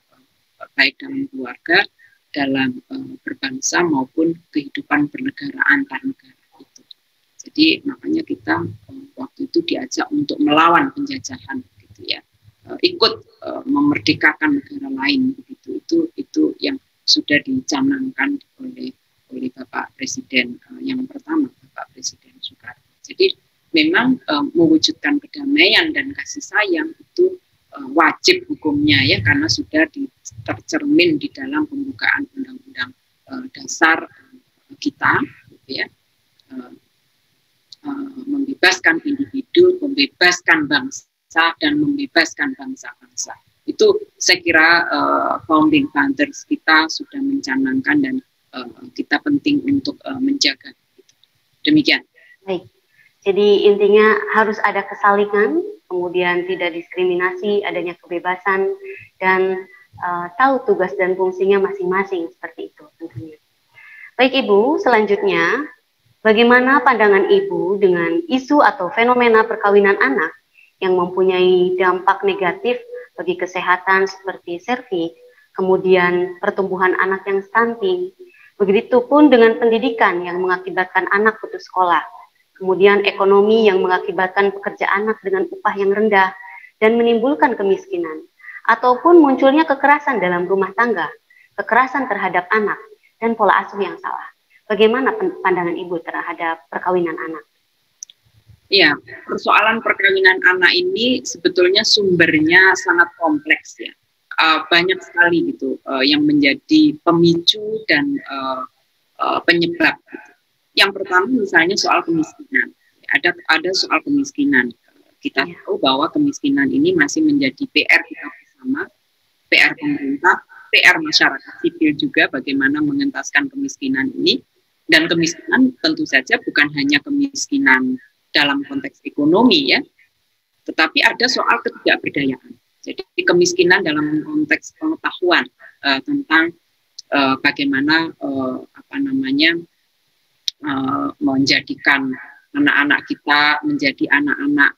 baik dalam keluarga, dalam berbangsa maupun kehidupan bernegara antar negara itu. Jadi makanya kita waktu itu diajak untuk melawan penjajahan, gitu ya, ikut memerdekakan negara lain, begitu. Itu yang sudah dicanangkan oleh Bapak Presiden yang pertama, Bapak Presiden Soekarno. Jadi memang mewujudkan kedamaian dan kasih sayang itu wajib hukumnya, ya, karena sudah tercermin di dalam pembukaan Undang-Undang Dasar kita, gitu ya, membebaskan individu, membebaskan bangsa, dan membebaskan bangsa-bangsa. Itu saya kira founding fathers kita sudah mencanangkan, dan kita penting untuk menjaga. Demikian. Baik. Jadi intinya harus ada kesalingan, kemudian tidak diskriminasi, adanya kebebasan, dan tahu tugas dan fungsinya masing-masing, seperti itu tentunya. Baik Ibu, selanjutnya bagaimana pandangan Ibu dengan isu atau fenomena perkawinan anak yang mempunyai dampak negatif bagi kesehatan seperti serviks, kemudian pertumbuhan anak yang stunting, begitupun dengan pendidikan yang mengakibatkan anak putus sekolah, kemudian ekonomi yang mengakibatkan pekerja anak dengan upah yang rendah dan menimbulkan kemiskinan, ataupun munculnya kekerasan dalam rumah tangga, kekerasan terhadap anak, dan pola asuh yang salah. Bagaimana pandangan Ibu terhadap perkawinan anak? Ya, persoalan perkawinan anak ini sebetulnya sumbernya sangat kompleks, ya. Banyak sekali, gitu, yang menjadi pemicu dan penyebab, gitu. Yang pertama misalnya soal kemiskinan. Ada soal kemiskinan. Kita tahu bahwa kemiskinan ini masih menjadi PR kita bersama, PR pemerintah, PR masyarakat sipil juga, bagaimana mengentaskan kemiskinan ini. Dan kemiskinan tentu saja bukan hanya kemiskinan dalam konteks ekonomi, ya, tetapi ada soal ketidakberdayaan. Jadi kemiskinan dalam konteks pengetahuan tentang bagaimana menjadikan anak-anak kita menjadi anak-anak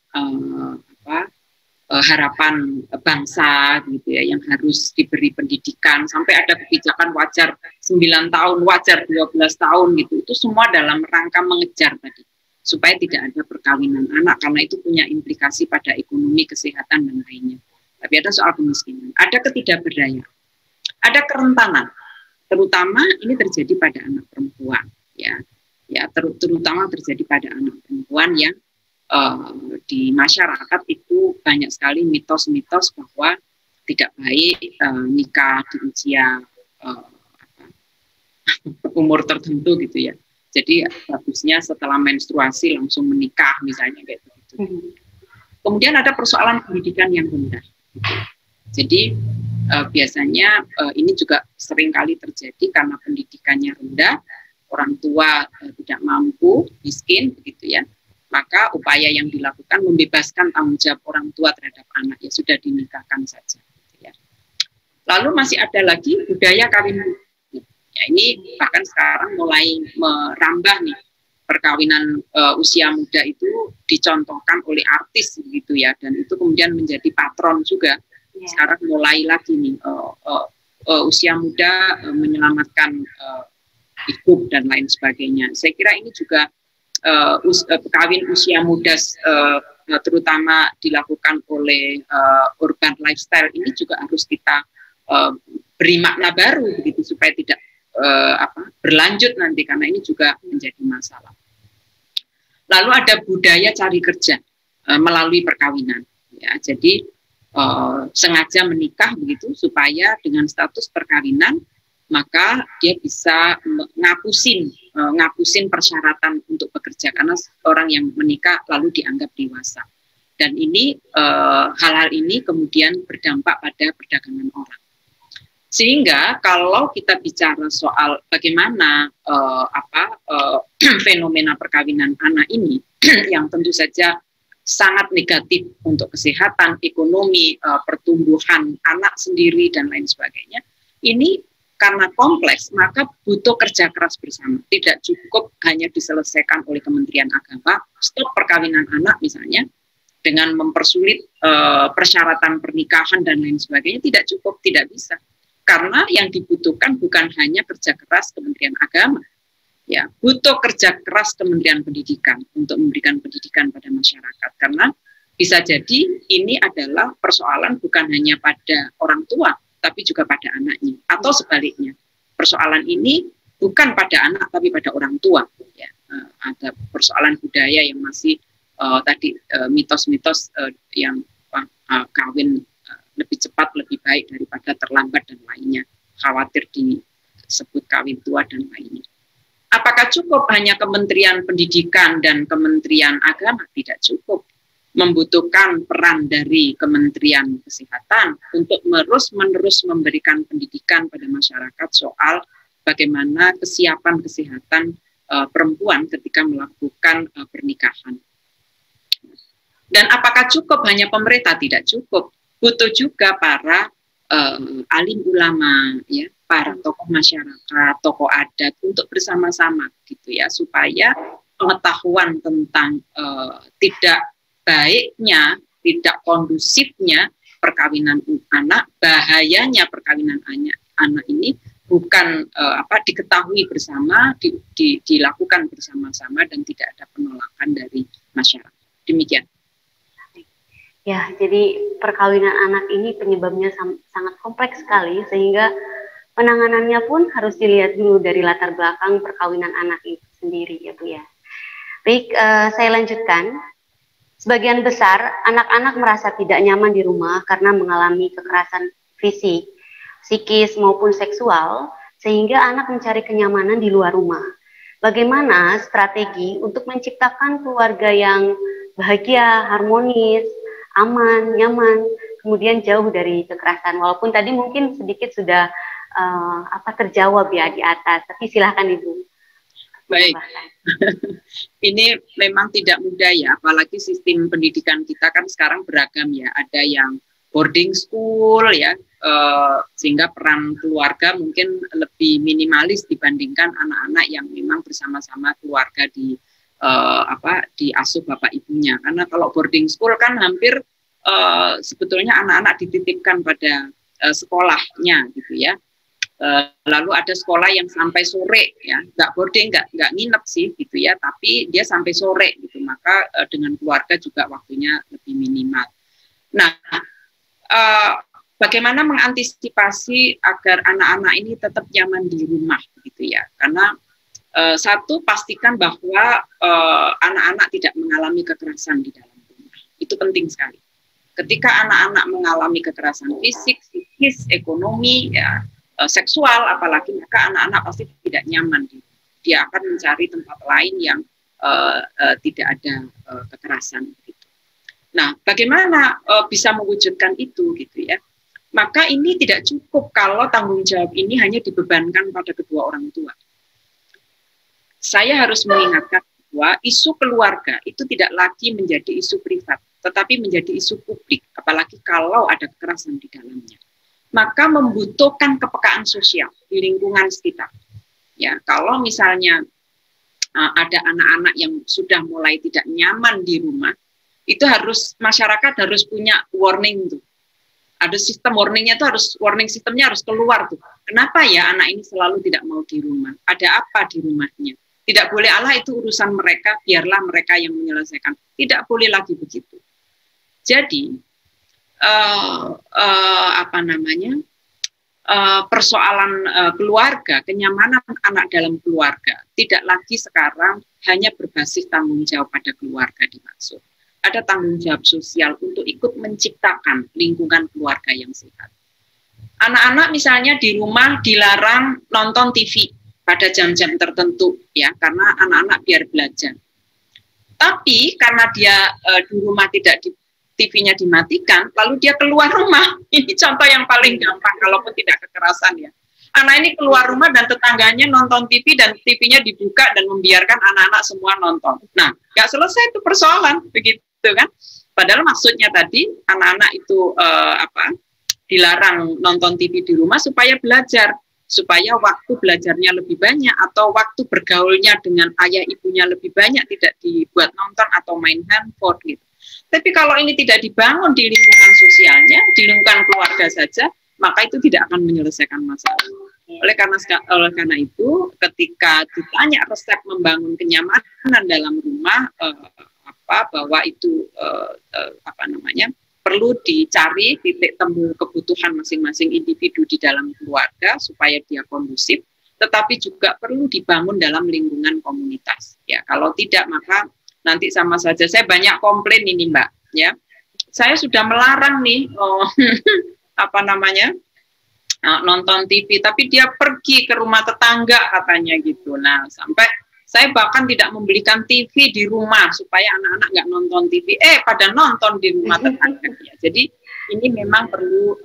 harapan bangsa, gitu ya, yang harus diberi pendidikan, sampai ada kebijakan wajar 9 tahun, wajar 12 tahun, gitu. Itu semua dalam rangka mengejar tadi, supaya tidak ada perkawinan anak, karena itu punya implikasi pada ekonomi, kesehatan, dan lainnya. Tapi ada soal kemiskinan, ada ketidakberdayaan, ada kerentanan, terutama ini terjadi pada anak perempuan, ya, terutama terjadi pada anak perempuan yang di masyarakat itu banyak sekali mitos-mitos bahwa tidak baik nikah di usia umur tertentu gitu ya. Jadi bagusnya setelah menstruasi langsung menikah misalnya kayak begitu. Kemudian ada persoalan pendidikan yang rendah. Jadi biasanya ini juga sering kali terjadi karena pendidikannya rendah, orang tua tidak mampu, miskin begitu ya. Maka upaya yang dilakukan membebaskan tanggung jawab orang tua terhadap anak, ya sudah dinikahkan saja. Gitu ya. Lalu masih ada lagi budaya kawin muda. Ya, ini bahkan sekarang mulai merambah nih, perkawinan usia muda itu dicontohkan oleh artis gitu ya, dan itu kemudian menjadi patron juga. Sekarang mulai lagi nih usia muda menyelamatkan hidup dan lain sebagainya. Saya kira ini juga kawin usia muda terutama dilakukan oleh urban lifestyle ini juga harus kita beri makna baru begitu supaya tidak berlanjut nanti, karena ini juga menjadi masalah. Lalu ada budaya cari kerja melalui perkawinan. Ya, jadi sengaja menikah begitu supaya dengan status perkawinan maka dia bisa ngapusin persyaratan untuk bekerja, karena orang yang menikah lalu dianggap dewasa. Dan ini hal-hal ini kemudian berdampak pada perdagangan orang. Sehingga kalau kita bicara soal bagaimana fenomena perkawinan anak ini yang tentu saja sangat negatif untuk kesehatan, ekonomi, pertumbuhan anak sendiri dan lain sebagainya, ini karena kompleks maka butuh kerja keras bersama. Tidak cukup hanya diselesaikan oleh Kementerian Agama, stop perkawinan anak misalnya, dengan mempersulit persyaratan pernikahan dan lain sebagainya, tidak cukup, tidak bisa. Karena yang dibutuhkan bukan hanya kerja keras Kementerian Agama, ya, butuh kerja keras Kementerian Pendidikan untuk memberikan pendidikan pada masyarakat. Karena bisa jadi ini adalah persoalan bukan hanya pada orang tua, tapi juga pada anaknya, atau sebaliknya. Persoalan ini bukan pada anak, tapi pada orang tua. Ya, ada persoalan budaya yang masih tadi mitos-mitos yang kawin lebih cepat, lebih baik daripada terlambat dan lainnya, khawatir disebut kawin tua dan lainnya. Apakah cukup hanya Kementerian Pendidikan dan Kementerian Agama? Tidak cukup. Membutuhkan peran dari Kementerian Kesehatan untuk terus-menerus memberikan pendidikan pada masyarakat soal bagaimana kesiapan kesehatan perempuan ketika melakukan pernikahan. Dan apakah cukup hanya pemerintah? Tidak cukup. Butuh juga para alim ulama, ya, para tokoh masyarakat, tokoh adat untuk bersama-sama gitu ya, supaya pengetahuan tentang tidak baiknya, tidak kondusifnya perkawinan anak, bahayanya perkawinan anak ini bukan diketahui bersama, dilakukan bersama-sama dan tidak ada penolakan dari masyarakat. Demikian. Ya, jadi perkawinan anak ini penyebabnya sangat kompleks sekali, sehingga penanganannya pun harus dilihat dulu dari latar belakang perkawinan anak itu sendiri, ya Bu ya. Baik, saya lanjutkan. Sebagian besar anak-anak merasa tidak nyaman di rumah karena mengalami kekerasan fisik, psikis maupun seksual, sehingga anak mencari kenyamanan di luar rumah. Bagaimana strategi untuk menciptakan keluarga yang bahagia, harmonis, aman, nyaman, kemudian jauh dari kekerasan. Walaupun tadi mungkin sedikit sudah terjawab ya di atas, tapi silahkan Ibu. Baik, ini memang tidak mudah ya, apalagi sistem pendidikan kita kan sekarang beragam ya, ada yang boarding school ya, sehingga peran keluarga mungkin lebih minimalis dibandingkan anak-anak yang memang bersama-sama keluarga diasuh bapak ibunya. Karena kalau boarding school kan hampir sebetulnya anak-anak dititipkan pada sekolahnya gitu ya. Lalu ada sekolah yang sampai sore ya, nggak boarding, nggak nginep sih gitu ya, tapi dia sampai sore gitu, maka dengan keluarga juga waktunya lebih minimal. Nah, bagaimana mengantisipasi agar anak-anak ini tetap nyaman di rumah gitu ya, karena Satu, pastikan bahwa anak-anak tidak mengalami kekerasan di dalam rumah. Itu penting sekali. Ketika anak-anak mengalami kekerasan fisik, psikis, ekonomi, ya, seksual, apalagi, maka anak-anak pasti tidak nyaman. Dia akan mencari tempat lain yang tidak ada kekerasan. Gitu. Nah, bagaimana bisa mewujudkan itu, gitu ya? Maka ini tidak cukup kalau tanggung jawab ini hanya dibebankan pada kedua orang tua. Saya harus mengingatkan bahwa isu keluarga itu tidak lagi menjadi isu privat, tetapi menjadi isu publik, apalagi kalau ada kekerasan di dalamnya. Maka membutuhkan kepekaan sosial di lingkungan sekitar. Ya, kalau misalnya ada anak-anak yang sudah mulai tidak nyaman di rumah, itu harus masyarakat harus punya warning tuh. Ada sistem warningnya tuh warning sistemnya harus keluar tuh. Kenapa ya anak ini selalu tidak mau di rumah? Ada apa di rumahnya? Tidak boleh Allah itu urusan mereka, biarlah mereka yang menyelesaikan. Tidak boleh lagi begitu. Jadi persoalan keluarga, kenyamanan anak dalam keluarga tidak lagi sekarang hanya berbasis tanggung jawab pada keluarga dimaksud. Ada tanggung jawab sosial untuk ikut menciptakan lingkungan keluarga yang sehat. Anak-anak misalnya di rumah dilarang nonton TV pada jam-jam tertentu, ya, karena anak-anak biar belajar. Tapi karena dia di rumah TV-nya dimatikan, lalu dia keluar rumah. Ini contoh yang paling gampang, kalaupun tidak kekerasan, ya. Anak ini keluar rumah dan tetangganya nonton TV dan TV-nya dibuka dan membiarkan anak-anak semua nonton. Nah, nggak selesai itu persoalan, begitu kan? Padahal maksudnya tadi anak-anak itu dilarang nonton TV di rumah supaya belajar, supaya waktu belajarnya lebih banyak atau waktu bergaulnya dengan ayah ibunya lebih banyak, tidak dibuat nonton atau main handphone gitu. Tapi kalau ini tidak dibangun di lingkungan sosialnya, di lingkungan keluarga saja, maka itu tidak akan menyelesaikan masalah. Oleh karena itu, ketika ditanya resep membangun kenyamanan dalam rumah, bahwa itu perlu dicari titik temu kebutuhan masing-masing individu di dalam keluarga supaya dia kondusif, tetapi juga perlu dibangun dalam lingkungan komunitas. Ya, kalau tidak maka nanti sama saja. Saya banyak komplain ini, Mbak. Ya, saya sudah melarang nih nonton TV, tapi dia pergi ke rumah tetangga katanya gitu. Nah, sampai saya bahkan tidak membelikan TV di rumah supaya anak-anak nggak nonton TV. Pada nonton di rumah tetangga. Ya. Jadi ini memang perlu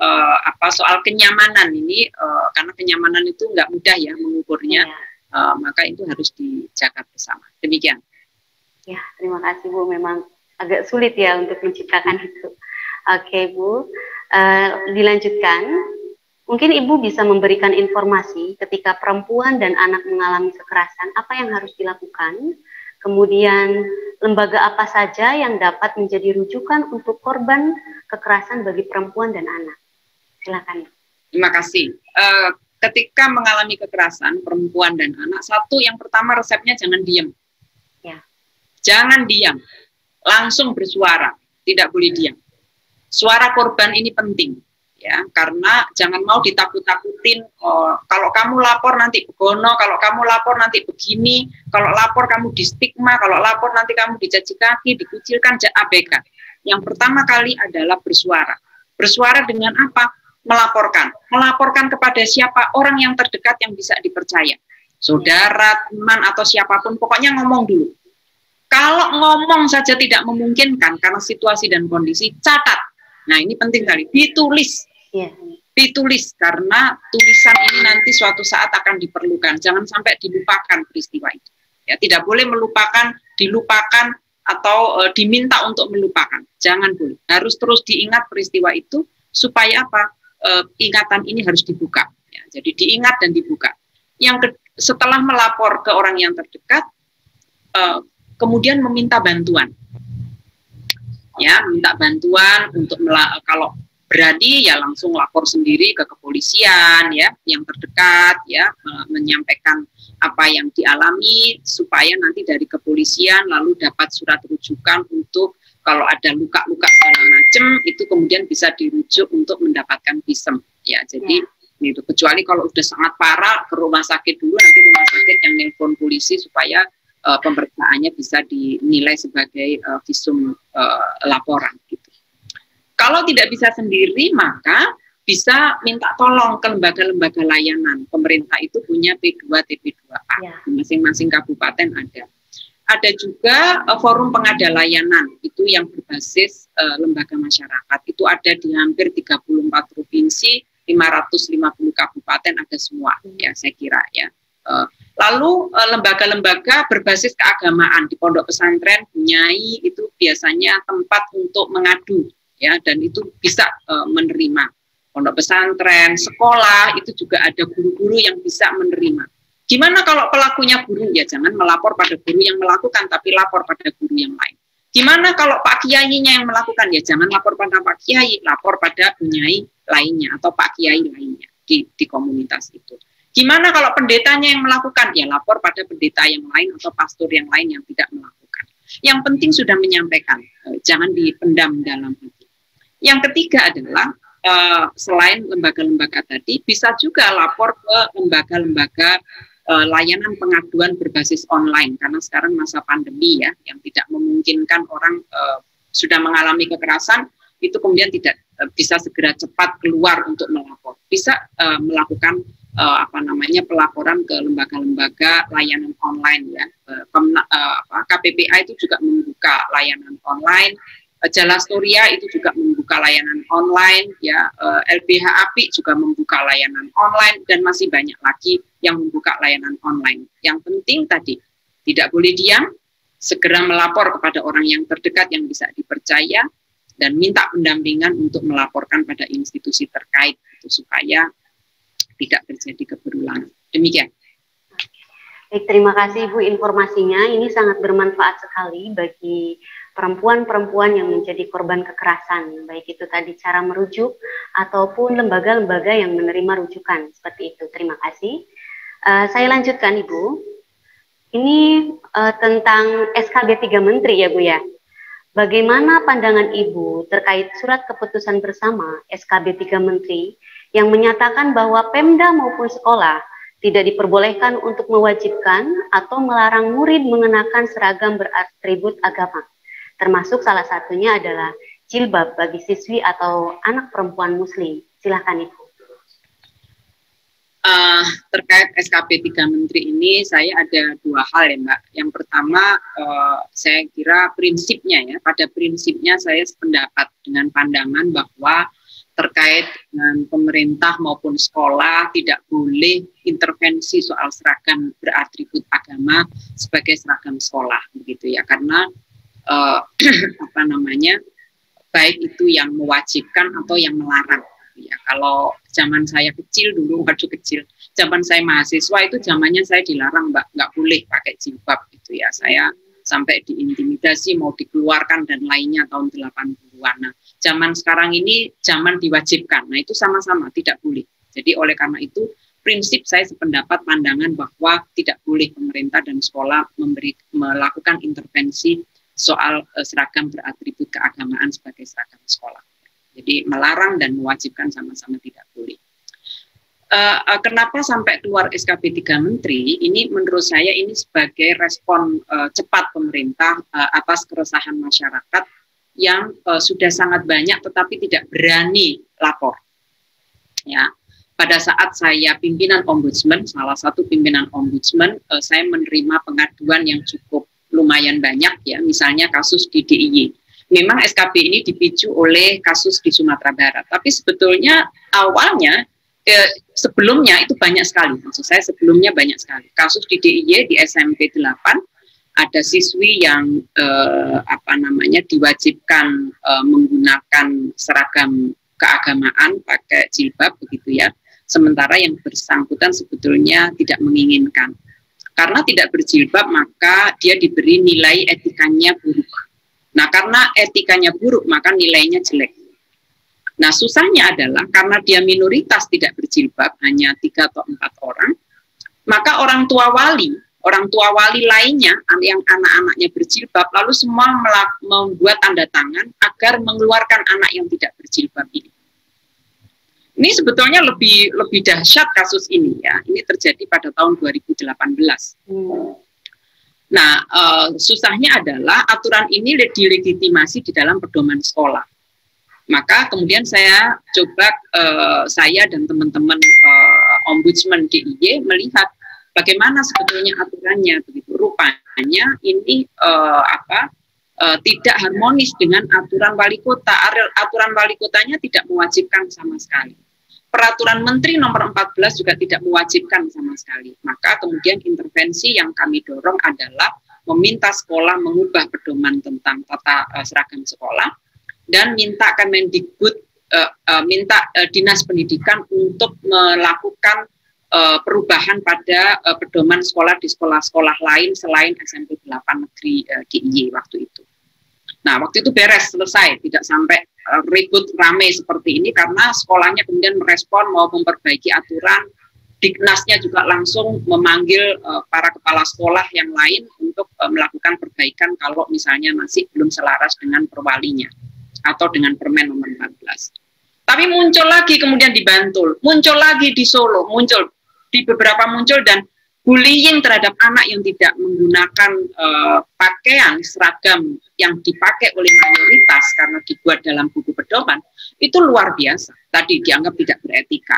soal kenyamanan ini, karena kenyamanan itu nggak mudah ya mengukurnya. Maka itu harus dijaga bersama. Demikian. Ya, terima kasih Bu. Memang agak sulit ya untuk menciptakan itu. Oke Bu, dilanjutkan. Mungkin Ibu bisa memberikan informasi ketika perempuan dan anak mengalami kekerasan, apa yang harus dilakukan? Kemudian lembaga apa saja yang dapat menjadi rujukan untuk korban kekerasan bagi perempuan dan anak? Silakan. Terima kasih. Ketika mengalami kekerasan perempuan dan anak, satu yang pertama resepnya jangan diam. Ya. Jangan diam, langsung bersuara, tidak boleh diam. Suara korban ini penting. Ya, karena jangan mau ditakut-takutin, kalau kamu lapor nanti begono, kalau kamu lapor nanti begini, kalau lapor kamu di stigma, kalau lapor nanti kamu dicaci kaki, dikucilkan, ABK. Yang pertama kali adalah bersuara. Bersuara dengan apa? Melaporkan. Melaporkan kepada siapa? Orang yang terdekat yang bisa dipercaya. Saudara, teman, atau siapapun, pokoknya ngomong dulu. Kalau ngomong saja tidak memungkinkan karena situasi dan kondisi, catat. Nah, ini penting kali, ditulis. Ditulis, karena tulisan ini nanti suatu saat akan diperlukan. Jangan sampai dilupakan peristiwa itu. Ya, tidak boleh melupakan, dilupakan, atau diminta untuk melupakan. Jangan boleh. Harus terus diingat peristiwa itu, supaya apa? Ingatan ini harus dibuka. Ya, jadi diingat dan dibuka. Setelah melapor ke orang yang terdekat, kemudian meminta bantuan. Ya, minta bantuan untuk kalau berani ya langsung lapor sendiri ke kepolisian ya yang terdekat ya, menyampaikan apa yang dialami supaya nanti dari kepolisian lalu dapat surat rujukan untuk kalau ada luka-luka segala macam itu kemudian bisa dirujuk untuk mendapatkan visum ya. Jadi seperti itu. Kecuali kalau udah sangat parah ke rumah sakit dulu, nanti rumah sakit yang nelpon polisi supaya pemeriksaannya bisa dinilai sebagai visum laporan gitu. Kalau tidak bisa sendiri, maka bisa minta tolong ke lembaga-lembaga layanan. Pemerintah itu punya P2, TP2A, ya. Masing-masing kabupaten ada. Ada juga forum pengada layanan, itu yang berbasis lembaga masyarakat. Itu ada di hampir 34 provinsi, 550 kabupaten, ada semua, ya saya kira ya. Lalu lembaga-lembaga berbasis keagamaan di pondok pesantren, nyai itu biasanya tempat untuk mengadu, ya, dan itu bisa menerima. Pondok pesantren, sekolah, itu juga ada guru-guru yang bisa menerima. Gimana kalau pelakunya guru? Ya jangan melapor pada guru yang melakukan, tapi lapor pada guru yang lain. Gimana kalau Pak Kiainya yang melakukan? Ya jangan lapor pada Pak Kiai, lapor pada Nyai lainnya atau Pak Kiai lainnya di komunitas itu. Gimana kalau pendetanya yang melakukan? Ya lapor pada pendeta yang lain atau pastor yang lain yang tidak melakukan. Yang penting sudah menyampaikan, jangan dipendam dalam hati. Yang ketiga adalah selain lembaga-lembaga tadi, bisa juga lapor ke lembaga-lembaga layanan pengaduan berbasis online, karena sekarang masa pandemi ya, yang tidak memungkinkan orang sudah mengalami kekerasan, itu kemudian tidak bisa segera cepat keluar untuk melapor. Bisa melakukan pelaporan ke lembaga-lembaga layanan online ya. KPPA itu juga membuka layanan online. Jalastoria itu juga membuka layanan online, ya. LBH API juga membuka layanan online, dan masih banyak lagi yang membuka layanan online. Yang penting tadi, tidak boleh diam, segera melapor kepada orang yang terdekat yang bisa dipercaya, dan minta pendampingan untuk melaporkan pada institusi terkait, supaya tidak terjadi keberulangan. Demikian. Baik, terima kasih Ibu informasinya. Ini sangat bermanfaat sekali bagi perempuan-perempuan yang menjadi korban kekerasan, baik itu tadi cara merujuk ataupun lembaga-lembaga yang menerima rujukan, seperti itu. Terima kasih. Saya lanjutkan Ibu. Ini tentang SKB 3 Menteri ya Bu ya. Bagaimana pandangan Ibu terkait surat keputusan bersama SKB 3 Menteri yang menyatakan bahwa Pemda maupun sekolah tidak diperbolehkan untuk mewajibkan atau melarang murid mengenakan seragam beratribut agama. Termasuk salah satunya adalah jilbab bagi siswi atau anak perempuan muslim. Silahkan Ibu. Terkait SKB 3 Menteri ini, saya ada dua hal ya Mbak. Yang pertama, saya kira prinsipnya ya, pada prinsipnya saya sependapat dengan pandangan bahwa terkait dengan pemerintah maupun sekolah tidak boleh intervensi soal seragam beratribut agama sebagai seragam sekolah, begitu ya, karena baik itu yang mewajibkan atau yang melarang ya. Kalau zaman saya kecil dulu, waktu kecil, zaman saya mahasiswa itu zamannya saya dilarang Mbak, nggak boleh pakai jilbab gitu ya. Saya sampai diintimidasi mau dikeluarkan dan lainnya tahun 80-an. Nah, zaman sekarang ini zaman diwajibkan. Nah, itu sama-sama tidak boleh. Jadi oleh karena itu prinsip saya sependapat pandangan bahwa tidak boleh pemerintah dan sekolah melakukan intervensi soal seragam beratribut keagamaan sebagai seragam sekolah. Jadi melarang dan mewajibkan sama-sama tidak boleh. Kenapa sampai keluar SKB 3 Menteri? Ini menurut saya ini sebagai respon cepat pemerintah atas keresahan masyarakat yang sudah sangat banyak tetapi tidak berani lapor. Ya, pada saat saya pimpinan ombudsman, salah satu pimpinan ombudsman, saya menerima pengaduan yang cukup lumayan banyak ya, misalnya kasus di DIY. Memang SKB ini dipicu oleh kasus di Sumatera Barat, tapi sebetulnya awalnya sebelumnya itu banyak sekali, maksud saya sebelumnya banyak sekali. Kasus di DIY di SMP 8 ada siswi yang diwajibkan menggunakan seragam keagamaan pakai jilbab begitu ya. Sementara yang bersangkutan sebetulnya tidak menginginkan. Karena tidak berjilbab maka dia diberi nilai etikanya buruk. Nah, karena etikanya buruk maka nilainya jelek. Nah, susahnya adalah karena dia minoritas tidak berjilbab, hanya 3 atau 4 orang, maka orang tua wali lainnya yang anak-anaknya berjilbab, lalu semua membuat tanda tangan agar mengeluarkan anak yang tidak berjilbab ini. Ini sebetulnya lebih dahsyat kasus ini ya. Ini terjadi pada tahun 2018. Nah, susahnya adalah aturan ini dilegitimasi di dalam pedoman sekolah. Maka kemudian saya coba saya dan teman-teman Ombudsman DIY melihat bagaimana sebetulnya aturannya begitu. Rupanya ini tidak harmonis dengan aturan wali kota. Aturan wali kotanya tidak mewajibkan sama sekali. Peraturan Menteri nomor 14 juga tidak mewajibkan sama sekali. Maka kemudian intervensi yang kami dorong adalah meminta sekolah mengubah pedoman tentang tata seragam sekolah dan minta Kemendikbud, minta Dinas Pendidikan untuk melakukan perubahan pada pedoman sekolah di sekolah-sekolah lain selain SMP 8 Negeri DIY waktu itu. Nah, waktu itu beres, selesai, tidak sampai ribut rame seperti ini karena sekolahnya kemudian merespon mau memperbaiki aturan, Diknasnya juga langsung memanggil para kepala sekolah yang lain untuk melakukan perbaikan kalau misalnya masih belum selaras dengan perwalinya atau dengan Permen nomor 14. Tapi muncul lagi kemudian di Bantul, muncul lagi di Solo, muncul di beberapa muncul dan bullying terhadap anak yang tidak menggunakan pakaian seragam yang dipakai oleh mayoritas karena dibuat dalam buku pedoman itu luar biasa. Tadi dianggap tidak beretika,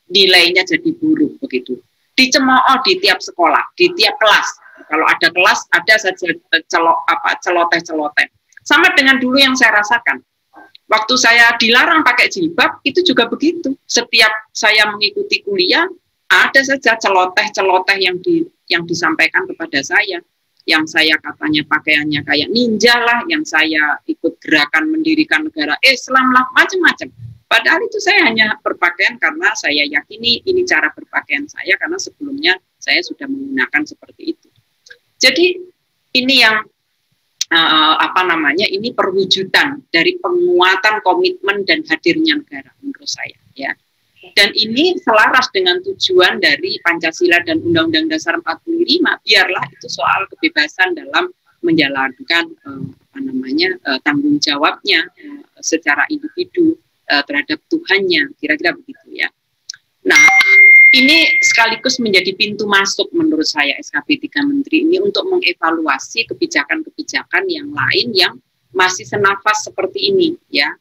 nilainya jadi buruk begitu. Dicemooh di tiap sekolah, di tiap kelas. Kalau ada kelas ada saja celoteh-celoteh. Sama dengan dulu yang saya rasakan. Waktu saya dilarang pakai jilbab itu juga begitu. Setiap saya mengikuti kuliah ada saja celoteh-celoteh yang disampaikan kepada saya, yang saya katanya pakaiannya kayak ninja lah, yang saya ikut gerakan mendirikan negara Islam lah, macam-macam. Padahal itu saya hanya berpakaian karena saya yakini ini cara berpakaian saya karena sebelumnya saya sudah menggunakan seperti itu. Jadi ini yang ini perwujudan dari penguatan komitmen dan hadirnya negara menurut saya ya. Dan ini selaras dengan tujuan dari Pancasila dan Undang-Undang Dasar 45, biarlah itu soal kebebasan dalam menjalankan tanggung jawabnya secara individu terhadap Tuhannya, kira-kira begitu ya. Nah, ini sekaligus menjadi pintu masuk menurut saya SKP 3 Menteri ini untuk mengevaluasi kebijakan-kebijakan yang lain yang masih senafas seperti ini ya.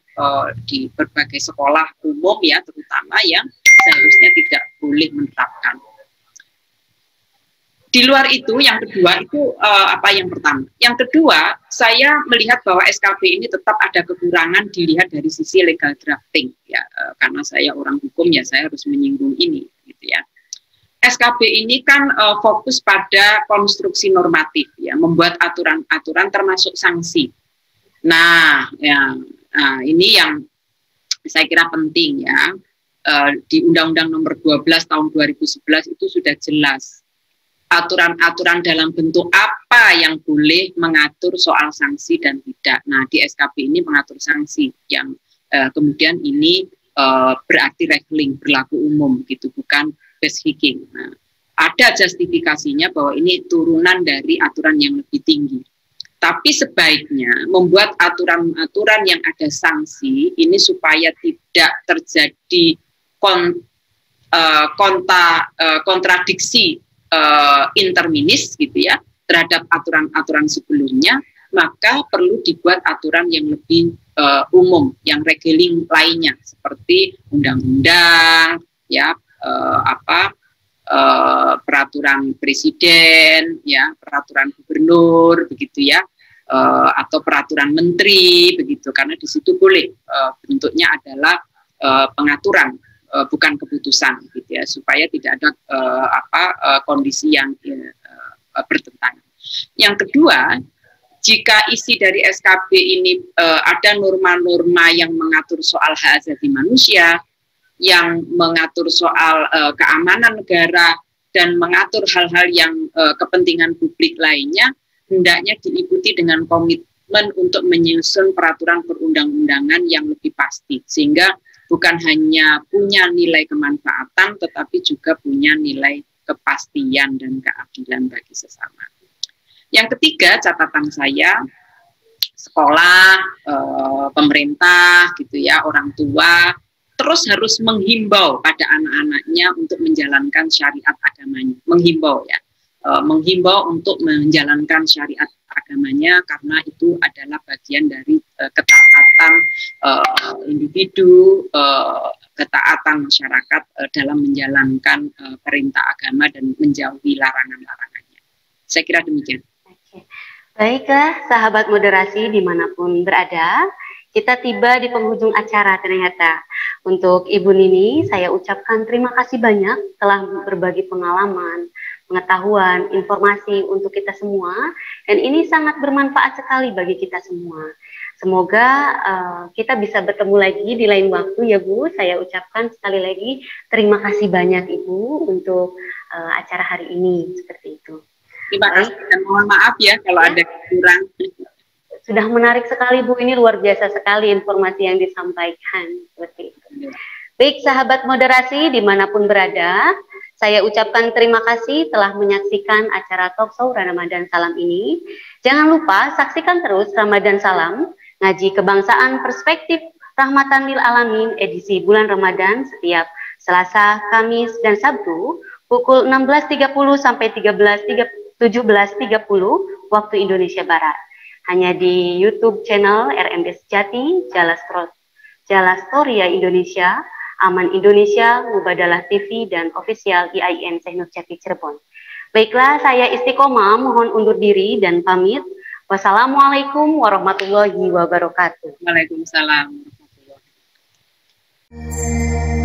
Di berbagai sekolah umum ya terutama yang seharusnya tidak boleh menerapkan. Di luar itu yang kedua itu yang pertama. Yang kedua saya melihat bahwa SKP ini tetap ada kekurangan dilihat dari sisi legal drafting ya karena saya orang hukum ya saya harus menyinggung ini gitu ya. SKP ini kan fokus pada konstruksi normatif ya membuat aturan-aturan termasuk sanksi. Nah ini yang saya kira penting ya. Di Undang-Undang Nomor 12 Tahun 2011 itu sudah jelas aturan-aturan dalam bentuk apa yang boleh mengatur soal sanksi dan tidak. Nah, di SKP ini mengatur sanksi yang kemudian ini berarti regling, berlaku umum gitu, bukan basic. Nah, ada justifikasinya bahwa ini turunan dari aturan yang lebih tinggi. Tapi sebaiknya membuat aturan-aturan yang ada sanksi ini supaya tidak terjadi kontradiksi interminis gitu ya terhadap aturan-aturan sebelumnya, maka perlu dibuat aturan yang lebih umum, yang regeling lainnya seperti undang-undang ya peraturan presiden ya, peraturan gubernur begitu ya. Atau peraturan menteri begitu karena di situ boleh bentuknya adalah pengaturan bukan keputusan gitu ya supaya tidak ada kondisi yang bertentangan. Yang kedua, jika isi dari SKP ini ada norma-norma yang mengatur soal hak asasi manusia, yang mengatur soal keamanan negara dan mengatur hal-hal yang kepentingan publik lainnya, hendaknya diikuti dengan komitmen untuk menyusun peraturan perundang-undangan yang lebih pasti, sehingga bukan hanya punya nilai kemanfaatan, tetapi juga punya nilai kepastian dan keadilan bagi sesama. Yang ketiga, catatan saya, sekolah, pemerintah, gitu ya, orang tua, terus harus menghimbau pada anak-anaknya untuk menjalankan syariat agamanya, menghimbau ya, menghimbau untuk menjalankan syariat agamanya karena itu adalah bagian dari ketaatan individu, ketaatan masyarakat dalam menjalankan perintah agama dan menjauhi larangan-larangannya. Saya kira demikian. Oke. Baiklah, sahabat moderasi dimanapun berada, kita tiba di penghujung acara ternyata. Untuk Ibu Nini, saya ucapkan terima kasih banyak telah berbagi pengalaman, pengetahuan, informasi untuk kita semua. Dan ini sangat bermanfaat sekali bagi kita semua. Semoga kita bisa bertemu lagi di lain waktu ya Bu. Saya ucapkan sekali lagi terima kasih banyak Ibu untuk acara hari ini. Seperti itu. Terima kasih dan mohon maaf ya kalau ada kurang. Sudah menarik sekali Bu, ini luar biasa sekali informasi yang disampaikan. Seperti itu. Baik sahabat moderasi dimanapun berada, saya ucapkan terima kasih telah menyaksikan acara Talkshow Ramadan Salam ini. Jangan lupa saksikan terus Ramadan Salam, ngaji kebangsaan perspektif Rahmatan lil Alamin edisi bulan Ramadan setiap Selasa, Kamis, dan Sabtu pukul 16.30 sampai 17.30 waktu Indonesia Barat. Hanya di YouTube channel RMD Sejati, Jalastoria Indonesia, Aman Indonesia, Mubadalah TV, dan official IAIN Syekh Nur Jati Cirebon. Baiklah, saya Istiqomah mohon undur diri dan pamit. Wassalamualaikum warahmatullahi wabarakatuh. Waalaikumsalam warahmatullahi wabarakatuh.